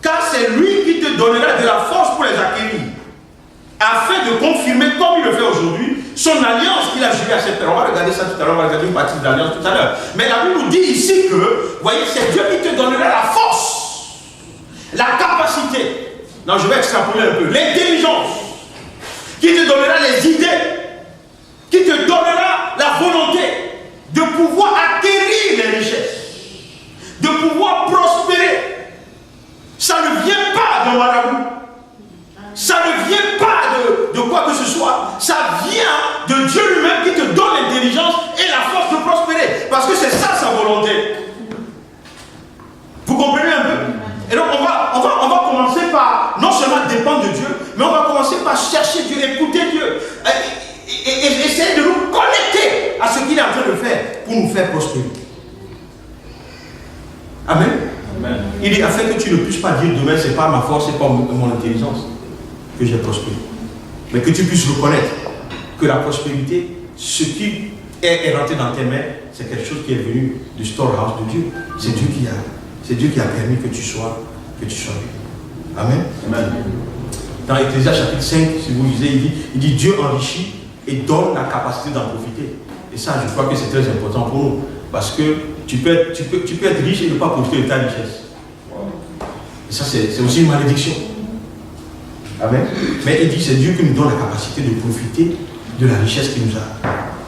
car c'est lui qui te donnera de la force pour les acquérir, afin de confirmer, comme il le fait aujourd'hui, son alliance qu'il a juré à cette terre. On va regarder ça tout à l'heure, on va regarder une partie de l'alliance tout à l'heure. Mais la Bible nous dit ici que, voyez, c'est Dieu qui te donnera la force, la capacité, non, je vais extrapoler un peu, l'intelligence, qui te donnera les idées, qui te donnera la volonté de pouvoir acquérir les richesses, de pouvoir prospérer. Ça ne vient pas d'un marabout. Ça ne vient pas de quoi que ce soit. Ça vient de Dieu lui-même qui te donne l'intelligence et la force de prospérer. Parce que c'est ça sa volonté. Vous comprenez un peu? Et donc on va commencer par non seulement dépendre de Dieu, mais on va commencer par chercher Dieu, écouter Dieu. Et essayer de nous connecter à ce qu'il est en train de faire pour nous faire prospérer. Amen. Amen. Il dit, afin que tu ne puisses pas dire demain, c'est pas ma force, c'est pas mon intelligence que j'ai prospéré. Mais que tu puisses reconnaître que la prospérité, ce qui est rentré dans tes mains, c'est quelque chose qui est venu du storehouse de Dieu. C'est Dieu qui a permis que tu sois béni. Amen. Amen. Dans Ecclésiaste chapitre 5, si vous lisez, il dit Dieu enrichit et donne la capacité d'en profiter. Et ça, je crois que c'est très important pour nous. Parce que tu peux être riche et ne pas profiter de ta richesse. Et ça, c'est aussi une malédiction. Amen. Mais il dit c'est Dieu qui nous donne la capacité de profiter de la richesse qu'il nous a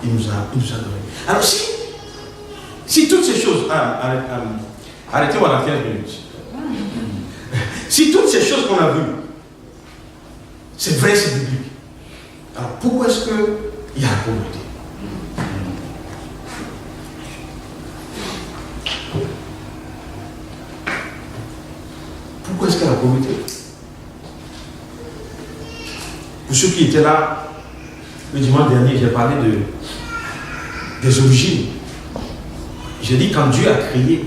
donnée. Alors si toutes ces choses... arrêtez-moi dans 15 minutes. Si toutes ces choses qu'on a vues, c'est vrai, c'est biblique. Alors pourquoi est-ce qu'il y a la pauvreté? Pour ceux qui étaient là, le dimanche dernier, j'ai parlé des origines. J'ai dit quand Dieu a créé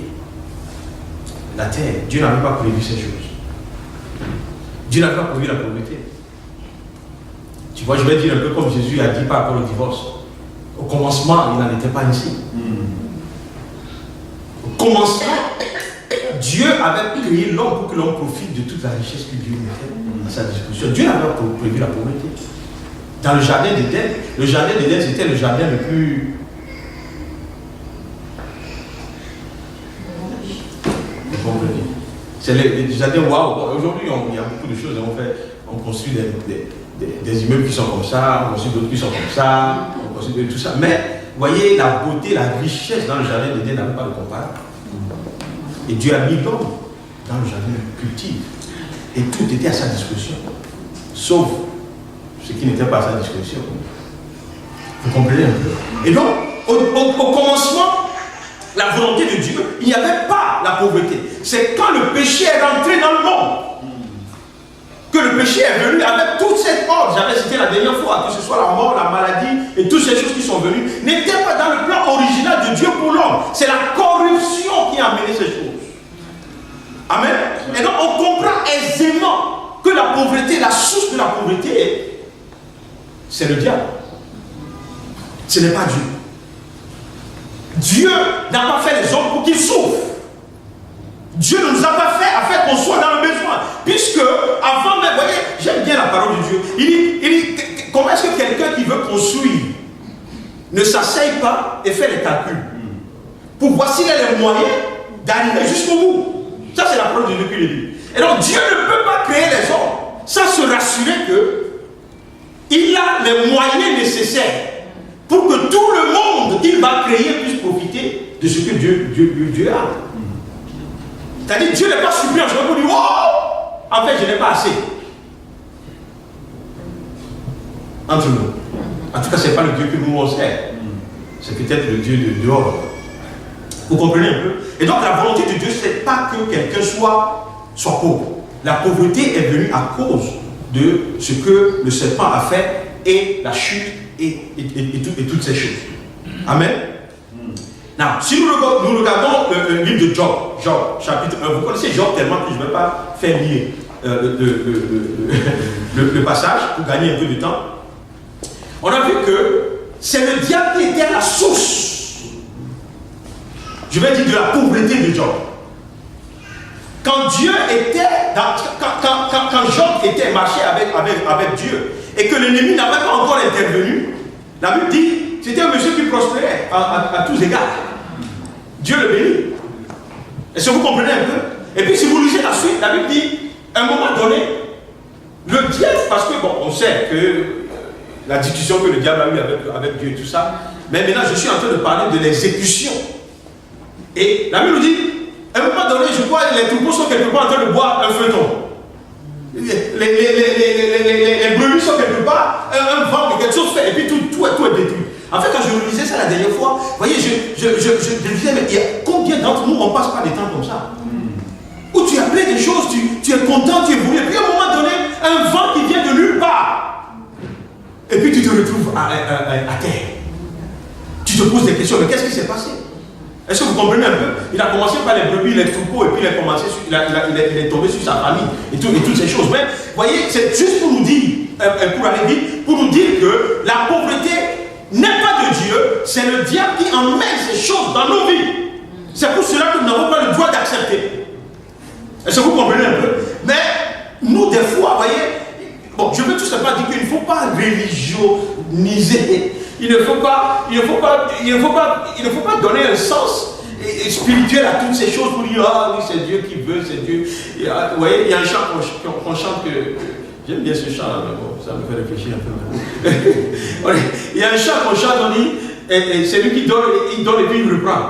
la terre, Dieu n'avait pas prévu ces choses. Dieu n'avait pas prévu la pauvreté. Tu vois, je vais dire un peu comme Jésus a dit par rapport au divorce. Au commencement, il n'en était pas ainsi. Au commencement, Dieu avait créé l'homme pour que l'homme profite de toute la richesse que Dieu mettait à sa disposition. Dieu n'avait pas prévu la pauvreté. Dans le jardin d'Éden, c'était le jardin le plus... C'est le jardin waouh. Aujourd'hui, il y a beaucoup de choses. On construit des immeubles qui sont comme ça, on construit d'autres qui sont comme ça, on construit tout ça. Mais, vous voyez, la beauté, la richesse dans le jardin d'Éden n'avait pas de comparable. Et Dieu a mis l'homme dans le jardin de cultive. Et tout était à sa disposition. Sauf ce qui n'était pas à sa disposition. Vous comprenez un peu? Et donc, au commencement, la volonté de Dieu, il n'y avait pas la pauvreté. C'est quand le péché est rentré dans le monde que le péché est venu avec toute cette ordre. J'avais cité la dernière fois, que ce soit la mort, la maladie et toutes ces choses qui sont venues, n'étaient pas dans le plan original de Dieu pour l'homme. C'est la corruption qui a amené ces choses. Amen. Et donc on comprend aisément que la pauvreté, la source de la pauvreté, c'est le diable. Ce n'est pas Dieu. Dieu n'a pas fait les hommes pour qu'ils souffrent. Dieu ne nous a pas fait afin qu'on soit dans le besoin. Puisque, avant même, vous voyez, j'aime bien la parole de Dieu. Il dit comment est-ce que quelqu'un qui veut construire ne s'asseye pas et fait les calculs pour voir s'il a les moyens d'arriver jusqu'au bout. Ça, c'est la parole de Dieu depuis le début. Et donc, Dieu ne peut pas créer les hommes sans se rassurer qu'il a les moyens nécessaires pour que tout le monde qu'il va créer puisse profiter de ce que Dieu a. C'est-à-dire, Dieu n'est pas surpris en pour dire, oh, en fait, je n'ai pas assez. Entre nous. En tout cas, ce n'est pas le Dieu que nous on sait. C'est peut-être le Dieu de dehors. Vous comprenez un peu? Et donc, la volonté de Dieu, ce n'est pas que quelqu'un soit pauvre. La pauvreté est venue à cause de ce que le serpent a fait et la chute et toutes ces choses. Amen. Now, si nous regardons le livre de Job, chapitre 1, vous connaissez Job tellement que je ne vais pas faire lire le passage pour gagner un peu de temps. On a vu que c'est le diable qui était la source, je vais dire, de la pauvreté de Job. Quand Dieu était, quand Job était marché avec Dieu et que l'ennemi n'avait pas encore intervenu, la Bible dit c'était un monsieur qui prospérait à tous égards. Dieu le bénit. Est-ce que vous comprenez un peu? Et puis si vous lisez la suite, la Bible dit, à un moment donné, le diable, parce que bon, on sait que la discussion que le diable a eue avec Dieu et tout ça, mais maintenant je suis en train de parler de l'exécution. Et la Bible nous dit, à un moment donné, je crois que les troupeaux sont quelque part en train de boire un feuilleton. Les brebis sont quelque part, un vent, quelque chose fait, et puis tout est détruit. En fait, quand je lisais ça la dernière fois, vous voyez, je disais, mais il y a combien d'entre nous, on passe par des temps comme ça? Où tu as plein de choses, tu es content, tu es voulu, et puis à un moment donné, un vent qui vient de nulle part. Et puis tu te retrouves à terre. Tu te poses des questions, mais qu'est-ce qui s'est passé? Est-ce que vous comprenez un peu? Il a commencé par les brebis, les troupeaux, et puis il est tombé sur sa famille, et toutes ces choses. Mais, vous voyez, c'est juste pour nous dire, pour aller vite, pour nous dire que la pauvreté n'est pas de Dieu, c'est le diable qui emmène ces choses dans nos vies. C'est pour cela que nous n'avons pas le droit d'accepter. Est-ce que vous comprenez un peu? Mais, nous, des fois, vous voyez, bon, je veux tout simplement dire qu'il ne faut pas religioniser. Il ne faut pas donner un sens spirituel à toutes ces choses pour dire, ah oui, c'est Dieu qui veut, c'est Dieu. Vous voyez, il y a un chant qu'on chante que j'aime bien ce chant, mais bon, ça me fait réfléchir un peu. Il y a un chant qu'on chante, on dit, c'est lui qui donne, il donne et puis il reprend.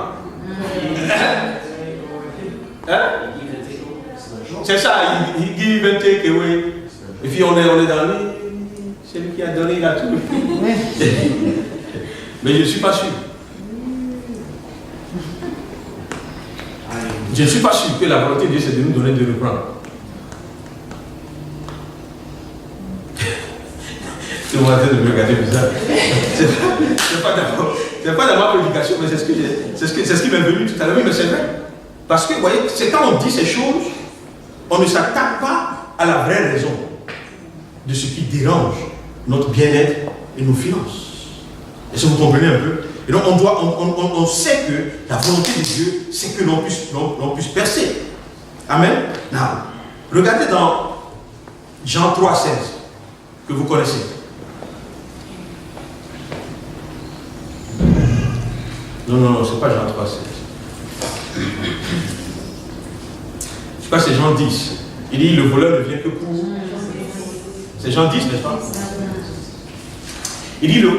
Hein? C'est ça, il give and take away. Et puis on est dans lui. C'est lui qui a donné, il a tout. Mais je ne suis pas sûr. Je ne suis pas sûr que la volonté de Dieu c'est de nous donner de reprendre. Tout le monde est en train de me regarder bizarre. C'est pas dans ma prédication, mais c'est ce qui m'est venu tout à l'heure. Oui, mais c'est vrai. Parce que, vous voyez, c'est quand on dit ces choses, on ne s'attaque pas à la vraie raison de ce qui dérange notre bien-être et nos finances. Est-ce que vous comprenez un peu? Et donc, on sait que la volonté de Dieu, c'est que l'on puisse percer. Amen. Now, regardez dans Jean 3,16, que vous connaissez. Non, c'est pas Jean 3,16. Je crois que c'est Jean 10. Il dit, le voleur ne vient que pour... C'est Jean 10, n'est-ce pas? Il dit, le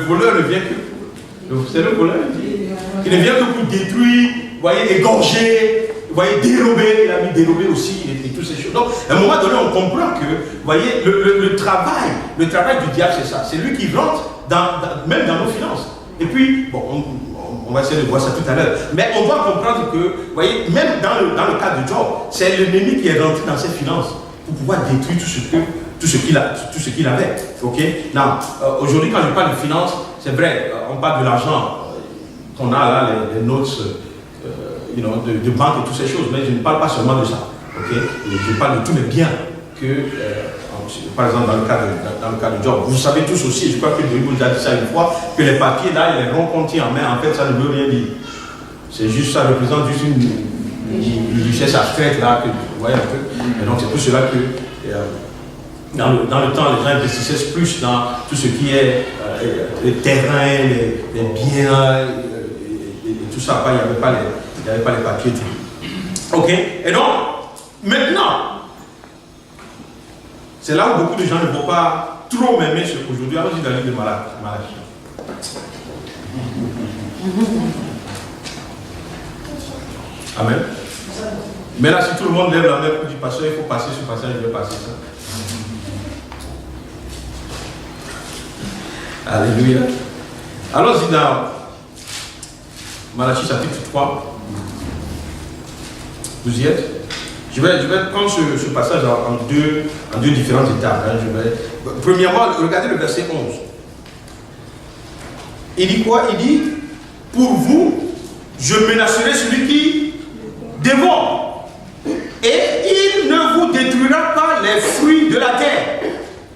voleur ne vient que... C'est le voleur, il dit. Il ne vient que pour détruire, vous voyez, égorger, vous voyez, dérober. Il a mis dérober aussi, et toutes ces choses. Donc, à un moment donné, on comprend que, vous voyez, le travail du diable, c'est ça. C'est lui qui rentre, même dans nos finances. Et puis, bon, on va essayer de voir ça tout à l'heure. Mais on doit comprendre que, vous voyez, même dans le cas de Job, c'est l'ennemi qui est rentré dans ses finances pour pouvoir détruire tout ce qu'il avait. Ok? Aujourd'hui, quand je parle de finances, c'est vrai, on parle de l'argent qu'on a là, les notes de banque et toutes ces choses, mais je ne parle pas seulement de ça. Ok? Je parle de tous les biens que, par exemple, dans le cas de Job, vous savez tous aussi, je crois que Dieu vous a dit ça une fois, que les papiers là, les ronds qu'on tient en main, en fait, ça ne veut rien dire. C'est juste, ça représente juste une richesse abstraite là, que vous voyez un peu. Et donc, c'est pour cela que dans le temps, les gens investissaient plus dans tout ce qui est les terrains, les biens, et tout ça. Il n'y avait pas les papiers. Ok? Et donc, maintenant, c'est là où beaucoup de gens ne vont pas trop m'aimer ce qu'aujourd'hui. Alors, je dis dans le livre de Malachie. Amen. Mais là, si tout le monde lève la main pour dire, pasteur, il faut passer ce passage, je vais passer ça. Alléluia. Allons-y dans Malachie chapitre 3. Vous y êtes? Je vais prendre ce passage en deux différentes étapes. Hein. Premièrement, regardez le verset 11. Il dit quoi? Il dit, pour vous, je menacerai celui qui dévore. Et il ne vous détruira pas les fruits de la terre.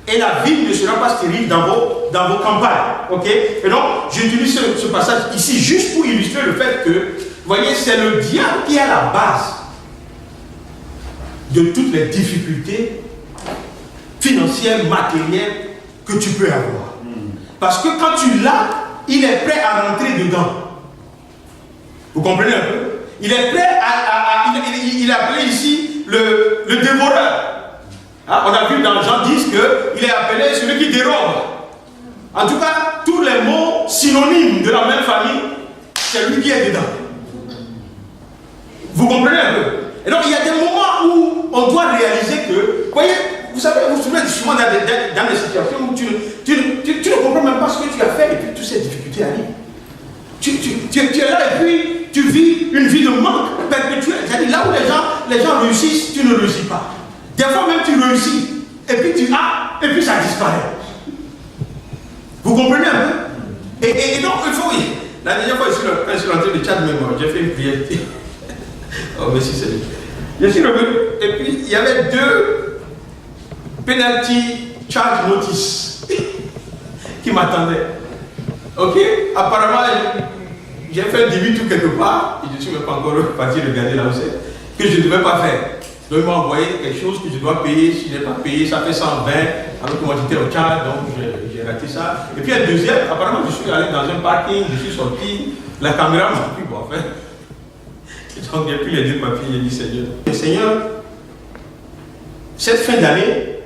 Et la vie ne sera pas stérile dans vos campagnes. Ok? Et donc, j'utilise ce passage ici juste pour illustrer le fait que, vous voyez, c'est le diable qui est à la base de toutes les difficultés financières, matérielles que tu peux avoir. Parce que quand tu l'as, il est prêt à rentrer dedans. Vous comprenez un peu? Il est prêt il est appelé ici le dévoreur. Hein? On a vu dans Jean 10 qu'il est appelé celui qui dérobe. En tout cas, tous les mots synonymes de la même famille, c'est lui qui est dedans. Vous comprenez un peu? Et donc, il y a des moments où on doit réaliser que, voyez, vous savez, vous vous souvenez souvent dans des situations où tu ne comprends même pas ce que tu as fait et puis toutes ces difficultés arrivent. Tu es là et puis tu vis une vie de manque perpétuel. C'est-à-dire là où les gens réussissent, tu ne réussis pas. Des fois même tu réussis et puis tu as et puis ça disparaît. Vous comprenez un peu? Et donc, il faut, oui. La dernière fois, quand je suis rentré de Tchad, j'ai fait une prière. Oh, merci Seigneur. Je suis revenu et puis il y avait 2 penalty charge notice qui m'attendaient. Ok? Apparemment, j'ai fait demi-tour quelque part et je ne suis même pas encore parti regarder là où c'est, que je ne devais pas faire. Donc il m'a envoyé quelque chose que je dois payer. Si je n'ai pas payé, ça fait 120. Alors que moi j'étais au Tchad, donc j'ai raté ça. Et puis un deuxième, apparemment je suis allé dans un parking, je suis sorti, la caméra m'a pris, bon, enfin. Donc j'ai pris les 2 papiers, j'ai dit Seigneur. Seigneur, cette fin d'année,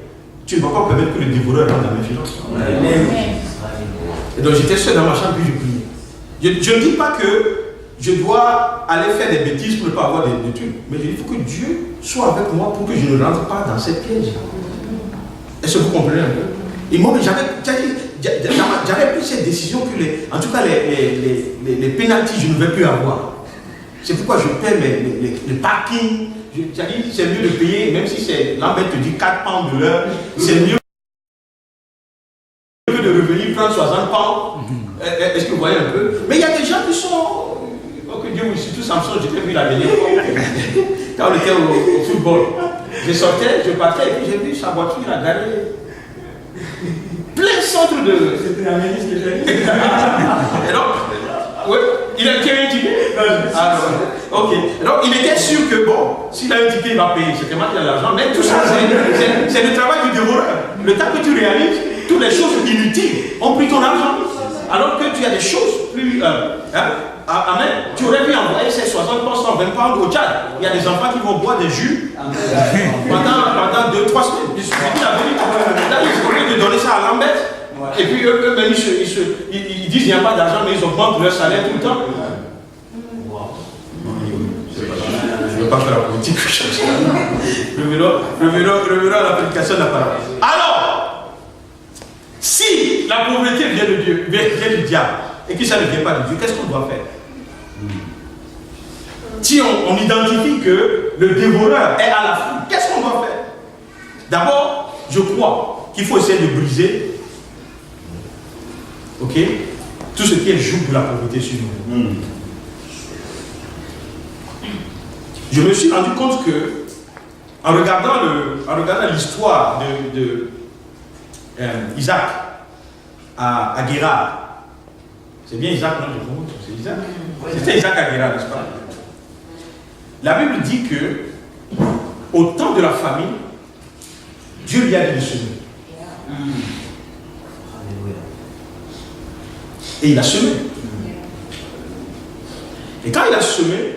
tu ne vas pas permettre que le dévoreur rentre dans mes finances. Amen. Et donc j'étais seul dans ma chambre puis je priais. Je ne dis pas que je dois aller faire des bêtises pour ne pas avoir des trucs, mais il faut que Dieu soit avec moi pour que je ne rentre pas dans cette piège. Est-ce que vous comprenez un peu? Et moi, j'avais pris cette décision que en tout cas les pénalties, je ne vais plus avoir. C'est pourquoi je paie les parkings. C'est mieux de payer, même si l'embête te dit 4 pounds de l'heure, c'est mieux. enfants. Est-ce que vous voyez un peu? Mais il y a des gens qui sont... Oh que Dieu, oui, surtout Samson, j'ai vu la dernière fois. Quand on était au football. Je sortais, je partais, et puis j'ai vu sa voiture à garer. Plein centre de... C'était la ministre que j'ai dit. Et donc, oui, il a un ticket. Ah, ok. Donc, il était sûr que, bon, s'il a un ticket, il va payer. C'est tellement qu'il a l'argent. Mais tout ça, c'est le travail du dévoreur. Le temps que tu réalises, toutes les choses inutiles ont pris ton argent. Alors que tu as des choses plus... amen. Tu aurais pu envoyer ces 60 pounds, 120 pounds au Tchad. Il y a des enfants qui vont boire des jus pendant 2-3 semaines. Je suis dit la vérité. Là, ils ont de donner ça à Lambert. Et puis eux-mêmes, ils disent qu'il n'y a pas d'argent, mais ils augmentent leur salaire tout le temps. Je ne veux pas faire la politique. Revenons à l'application de la parole. Alors, si la pauvreté vient de Dieu, vient du diable, et que ça ne vient pas de Dieu, qu'est-ce qu'on doit faire? Si on identifie que le dévoreur est à la fuite, qu'est-ce qu'on doit faire? D'abord, je crois qu'il faut essayer de briser, ok, tout ce qui est joug de la pauvreté sur nous. Je me suis rendu compte que, en regardant l'histoire de Isaac à Guérard, c'est bien Isaac, non? C'est Isaac. C'était Isaac à Guérard, n'est-ce pas? La Bible dit que, au temps de la famine, Dieu lui a dit de semer. Et il a semé. Et quand il a semé,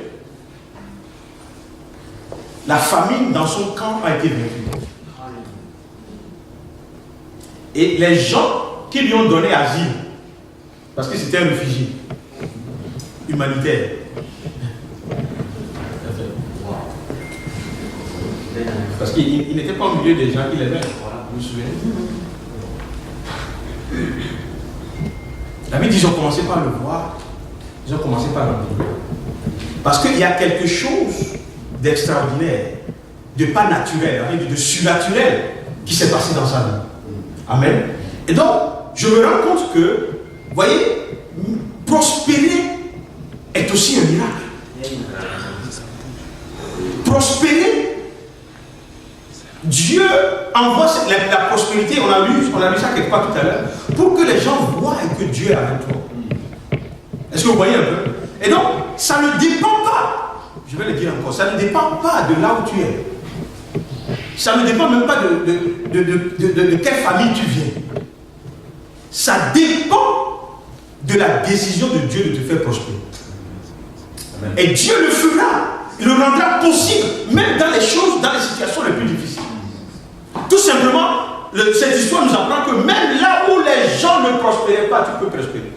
la famine dans son camp a été vaincue. Et les gens qui lui ont donné asile, parce que c'était un réfugié humanitaire, parce qu'il n'était pas au milieu des gens qui l'aimaient, vous vous souvenez? La Bible dit qu'ils ont commencé par le voir, ils ont commencé par l'entendre. Parce qu'il y a quelque chose d'extraordinaire, de pas naturel, de surnaturel qui s'est passé dans sa vie. Amen. Et donc, je me rends compte que, vous voyez, prospérer est aussi un miracle. Prospérer, Dieu envoie la prospérité, on a lu ça quelque part tout à l'heure, pour que les gens voient que Dieu est avec toi. Est-ce que vous voyez un peu? Et donc, ça ne dépend pas, je vais le dire encore, ça ne dépend pas de là où tu es. Ça ne dépend même pas de quelle famille tu viens. Ça dépend de la décision de Dieu de te faire prospérer. Amen. Et Dieu le fera. Il le rendra possible, même dans les choses, dans les situations les plus difficiles. Tout simplement, cette histoire nous apprend que même là où les gens ne prospéraient pas, tu peux prospérer.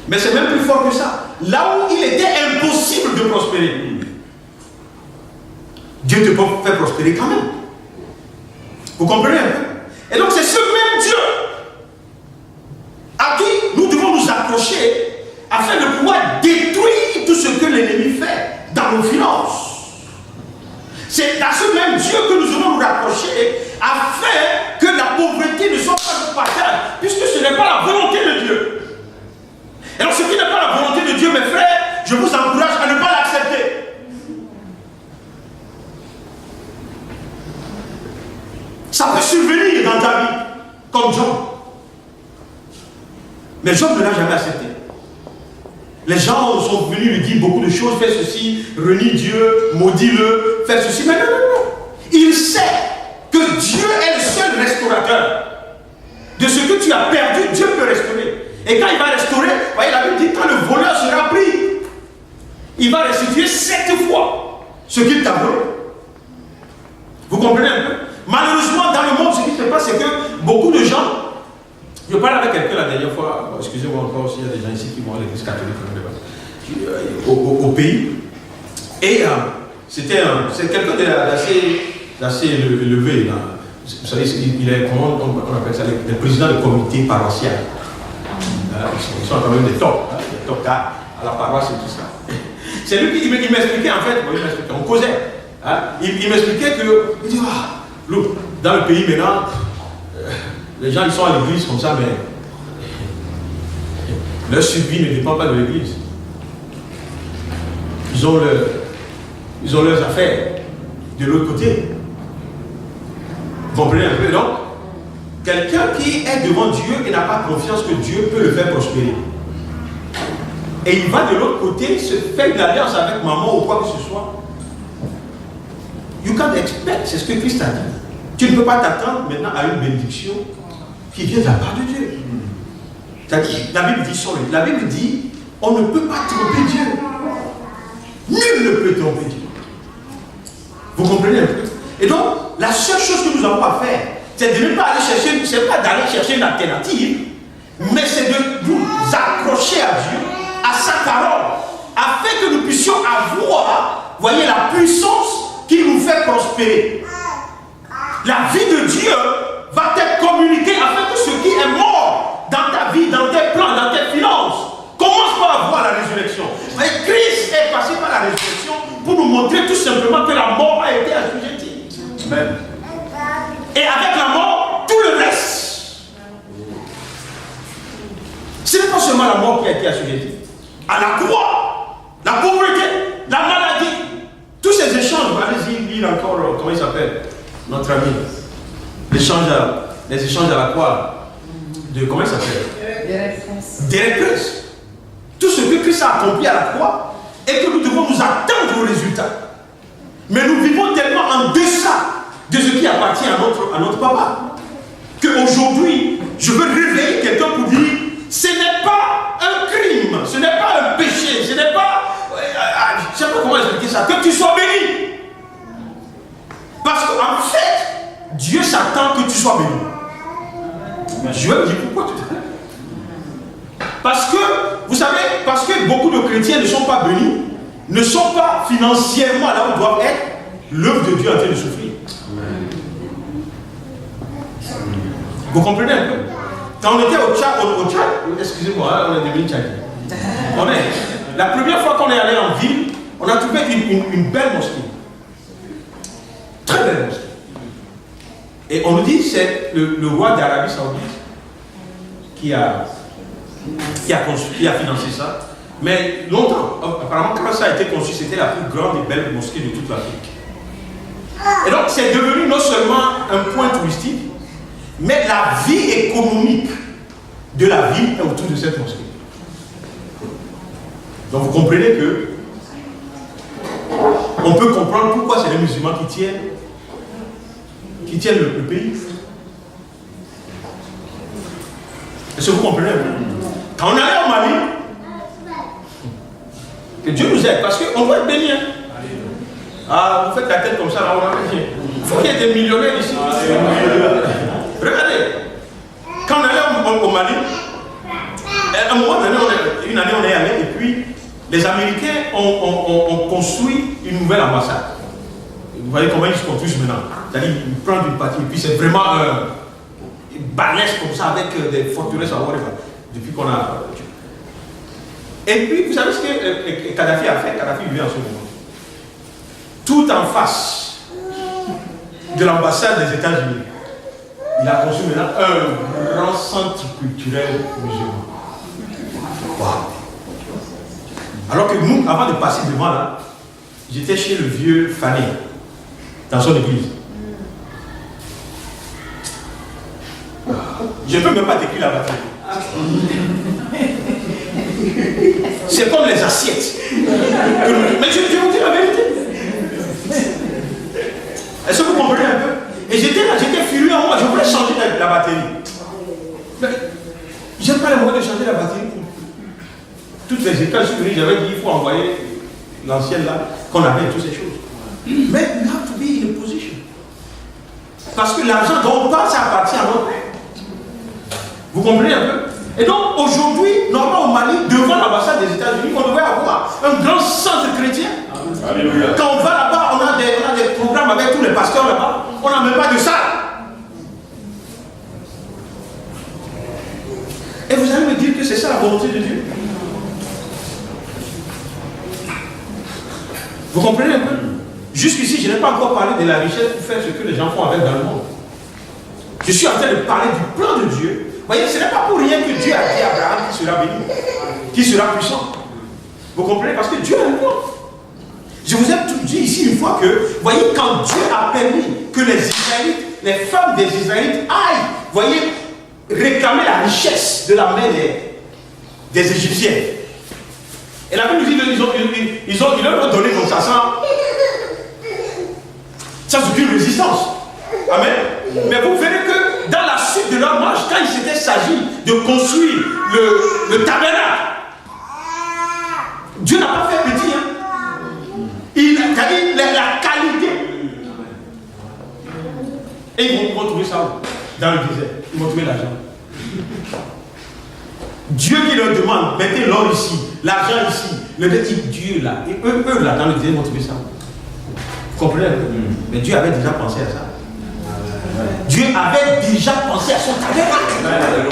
Mais c'est même plus fort que ça. Là où il était impossible de prospérer, Dieu te peut faire prospérer quand même. Vous comprenez un peu? Et donc c'est ce même Dieu à qui nous devons nous accrocher afin de pouvoir détruire tout ce que l'ennemi fait dans nos finances. C'est à ce même Dieu que nous devons nous rapprocher afin que la pauvreté ne soit pas notre partage, puisque ce n'est pas la volonté de Dieu. Et donc ce qui n'est pas la volonté de Dieu, mes frères, je vous encourage à ne pas l'accepter. Ça peut survenir dans ta vie, comme Job. Mais Job ne l'a jamais accepté. Les gens sont venus lui dire beaucoup de choses, fais ceci, renie Dieu, maudis-le, fais ceci. Mais non, non, non. Il sait que Dieu est le seul restaurateur. De ce que tu as perdu, Dieu peut restaurer. Et quand il va restaurer, voyez, la Bible dit quand le voleur sera pris, il va restituer 7 fois ce qu'il t'a volé. Vous comprenez un peu? Malheureusement, dans le monde, ce qui se passe, c'est que beaucoup de gens. Je parlais avec quelqu'un la dernière fois, excusez-moi encore s'il y a des gens ici qui vont à l'église catholique au pays. Et c'est quelqu'un d'assez élevé. Là. Vous savez, il est, comment on appelle ça, le président du comité paroissial. Ils sont quand même des tops, des top gars à la paroisse et tout ça. C'est lui qui m'expliquait en fait, on causait. Il m'expliquait que, il dit, dans le pays maintenant, les gens ils sont à l'église comme ça, mais Leur survie ne dépend pas de l'église. Ils ont leurs affaires de l'autre côté. Vous comprenez un peu, donc? Quelqu'un qui est devant Dieu et n'a pas confiance que Dieu peut le faire prospérer. Et il va de l'autre côté, se fait une alliance avec maman ou quoi que ce soit. You can't expect, c'est ce que Christ a dit. Tu ne peux pas t'attendre maintenant à une bénédiction qui vient de la part de Dieu. C'est-à-dire, la Bible dit, on ne peut pas tromper Dieu. Nul ne peut tromper Dieu. Vous comprenez un peu? Et donc, la seule chose que nous avons à faire, c'est de ne pas aller chercher, c'est pas d'aller chercher une alternative, mais c'est de nous accrocher à Dieu, à sa parole, afin que nous puissions avoir, voyez, la puissance qui nous fait prospérer. La vie de Dieu va être communiquée afin que ce qui est mort dans ta vie, dans tes plans, dans tes finances, commence par avoir la résurrection. Et Christ est passé par la résurrection pour nous montrer tout simplement que la mort a été assujettie. Amen. Et avec la mort, tout le reste. Ce n'est pas seulement la mort qui a été assujettie. À la croix, la pauvreté, la maladie, tous ces échanges, allez-y lire encore, comment il s'appelle, notre ami, les échanges à la croix, comment il s'appelle? Derek Prince. Tout ce que Christ a accompli à la croix et que nous devons nous attendre au résultat. Mais nous vivons tellement en deçà de ce qui appartient à notre papa qu'aujourd'hui, je veux réveiller quelqu'un pour dire ce n'est pas un crime, ce n'est pas un péché, ce n'est pas. Je ne sais pas comment expliquer ça, que tu sois béni. Parce qu'en fait, Dieu s'attend que tu sois béni. Je vais vous dire pourquoi tout à l'heure. Parce que, vous savez, parce que beaucoup de chrétiens ne sont pas bénis, ne sont pas financièrement là où ils doivent être, l'œuvre de Dieu est en train de souffrir. Vous comprenez un peu? Quand on était au Tchad, excusez-moi, on est devenu Tchadien. La première fois qu'on est allé en ville, on a trouvé une belle mosquée. Très belle mosquée. Et on nous dit que c'est le roi d'Arabie Saoudite qui a financé ça. Mais longtemps, apparemment, quand ça a été conçu, c'était la plus grande et belle mosquée de toute l'Afrique. Et donc, c'est devenu non seulement un point touristique, mais la vie économique de la ville est autour de cette mosquée. Donc, vous comprenez que on peut comprendre pourquoi c'est les musulmans qui tiennent le pays. Est-ce que vous comprenez? Quand on allait au Mali, que Dieu nous aide, parce qu'on doit être béni. Hein? Ah, vous faites la tête comme ça, là, on a rien. Il faut qu'il y ait des millionnaires ici. Regardez, quand on allait au Mali, à un moment donné, une année on est allé, et puis les Américains ont construit une nouvelle ambassade. Vous voyez comment ils se construisent maintenant. C'est-à-dire qu'ils prennent une partie, et puis c'est vraiment une balèze comme ça, avec des forteresses à voir, depuis qu'on a... Et puis, vous savez ce que Kadhafi a fait? Kadhafi vivait en ce moment. Tout en face de l'ambassade des États-Unis, il a construit maintenant un grand centre culturel musulman. Wow. Alors que nous, avant de passer devant là, j'étais chez le vieux Fanny, dans son église. Je ne peux même pas décrire la bataille. C'est comme les assiettes. Mais je vais vous dire la vérité. Est-ce que vous comprenez un peu? Et j'étais là, j'étais furieux en moi, je voulais changer la batterie. Mais je n'ai pas le moyen de changer la batterie. Toutes les écoles supérieures, j'avais dit il faut envoyer l'ancienne là, qu'on avait et toutes ces choses. Mais you have to be in a position. Parce que l'argent dont on parle, ça appartient à notre père. Vous comprenez un peu? Et donc aujourd'hui, normalement au Mali, devant l'ambassade des États-Unis, on devrait avoir un grand centre chrétien. Alléluia. Quand on va là-bas, on a des programmes avec tous les pasteurs là-bas, on n'a même pas de salle. Et vous allez me dire que c'est ça la volonté de Dieu? Vous comprenez un peu? Jusqu'ici, je n'ai pas encore parlé de la richesse pour faire ce que les gens font avec dans le monde. Je suis en train de parler du plan de Dieu. Vous voyez, ce n'est pas pour rien que Dieu a dit à Abraham qu'il sera béni. qui sera puissant. Vous comprenez? Parce que Dieu a un plan. Je vous ai tout dit ici une fois que, voyez, quand Dieu a permis que les Israélites, les femmes des Israélites aillent, voyez, réclamer la richesse de la main des Égyptiens. Et la Bible nous dit qu'ils leur ont donné comme ça sans aucune résistance. Amen. Mais vous verrez que dans la suite de leur marche, quand il s'était s'agit de construire le tabernacle, Dieu n'a pas fait petit. Il a dit la qualité. Et ils vont trouver ça dans le désert. Ils vont trouver l'argent. Dieu qui leur demande, mettez l'or ici, l'argent ici, le petit Dieu là. Et eux là, dans le désert, ils vont trouver ça. Vous comprenez? Mais Dieu avait déjà pensé à ça. Dieu avait déjà pensé à son tabernacle.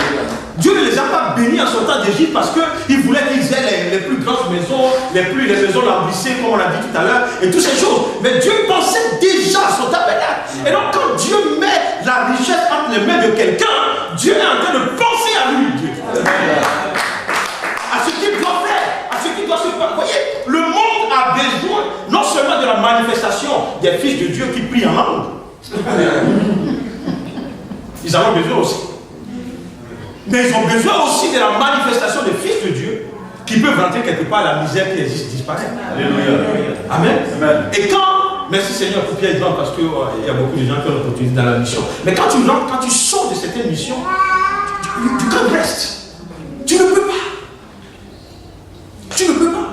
Dieu ne les a pas bénis en sortant d'Égypte parce qu'il voulait qu'ils aient les plus grandes maisons, les maisons lambrissées, comme on l'a dit tout à l'heure, et toutes ces choses. Mais Dieu pensait déjà à son tabernacle. Et donc, quand Dieu met la richesse entre les mains de quelqu'un, Dieu est en train de penser à lui. Dieu. À ce qu'il doit faire, à ce qu'il doit se faire. Vous voyez, le monde a besoin non seulement de la manifestation des fils de Dieu qui prient en langue. Ils en ont besoin aussi. Mais ils ont besoin aussi de la manifestation des fils de Dieu qui peuvent rentrer quelque part la misère qui existe disparaître. Alléluia. Amen. Amen. Et quand, merci Seigneur pour Pierre Edouard, parce qu'il y a beaucoup de gens qui ont l'opportunité dans la mission. Mais quand tu sors de cette mission, tu can't rest. Tu ne peux pas. Tu ne peux pas.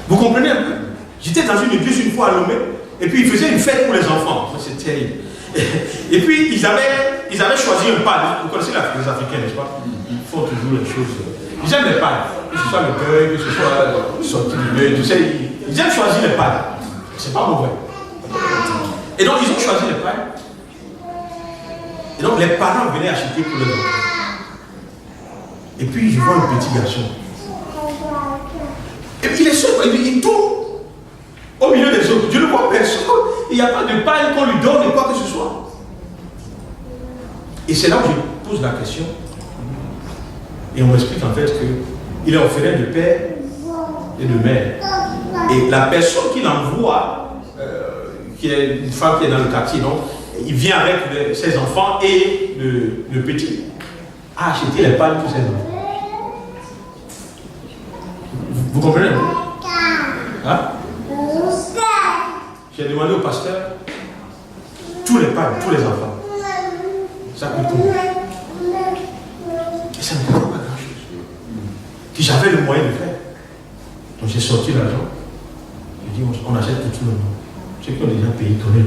Vous comprenez un peu? J'étais dans une église une fois à Lomé, et puis ils faisaient une fête pour les enfants. C'est terrible. Et puis ils avaient choisi un pad. Vous connaissez les Africains, n'est-ce pas? Ils font toujours les choses. Ils aiment les pads. Que ce soit le deuil, que ce soit sorti du deuil, tu sais, ils aiment choisir les pads. C'est pas mauvais. Et donc ils ont choisi les pads. Et donc les parents venaient acheter pour les enfants. Et puis je vois un petit garçon. Et puis il est seul, il tourne au milieu des autres. Je ne vois personne. Il n'y a pas de paille qu'on lui donne, de quoi que ce soit. Et c'est là où je pose la question. Et on m'explique en fait qu'il est orphelin de père et de mère. Et la personne qui l'envoie, qui est une femme qui est dans le quartier, donc, il vient avec ses enfants et le petit à acheter les pagnes pour ses enfants. Vous comprenez? Hein? J'ai demandé au pasteur tous les pagnes, tous les enfants. Ça coûte combien? Et ça ne coûte pas grand-chose. Que j'avais le moyen de faire. Donc j'ai sorti l'argent. J'ai dit on achète pour tout le monde. Ceux qui ont déjà payé, donner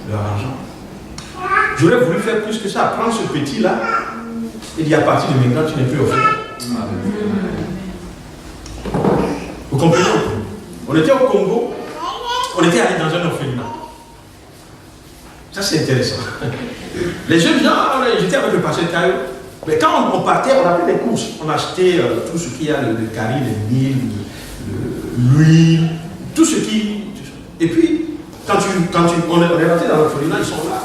leur argent. J'aurais voulu faire plus que ça, prendre ce petit-là et dire à partir de maintenant, tu n'es plus orphelin. Vous comprenez? On était au Congo, on était allé dans un orphelinat. Ça c'est intéressant. Les jeunes gens, j'étais avec le pasteur Caillou, mais quand on partait, on avait des courses. On achetait tout ce qu'il y a, le curry, le mil, l'huile, tout ce qui... Et puis, quand on est rentré dans l'orphelinat, ils sont là.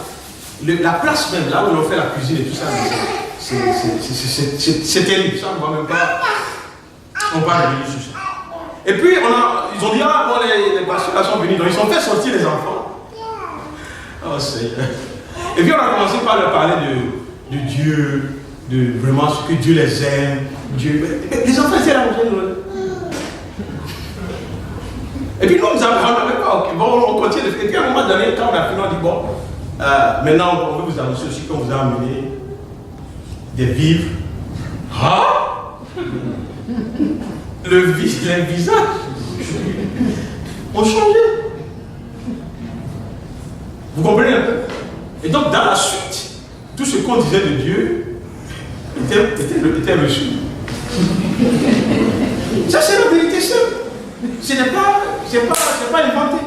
La place même, là où on fait la cuisine et tout ça, c'est terrible. Ça, on ne voit même pas. On va revenir sur ça. Et puis, ils ont dit, ah, bon, les pasteurs sont venus, donc ils ont fait sortir les enfants. Oh Seigneur. Et puis, on a commencé par leur parler de Dieu, de vraiment ce que Dieu les aime. Dieu. Mais les enfants étaient là, et puis, nous, on n'avait pas, ok, bon, on continue. Et puis, à un moment donné, quand on a fini, on dit, bon, maintenant, on veut vous annoncer aussi qu'on vous a amené des vivres. Ah! Les visages ont changé. Vous comprenez un peu? Et donc, dans la suite, tout ce qu'on disait de Dieu était reçu. Ça, c'est la vérité seule. Ce n'est pas inventé.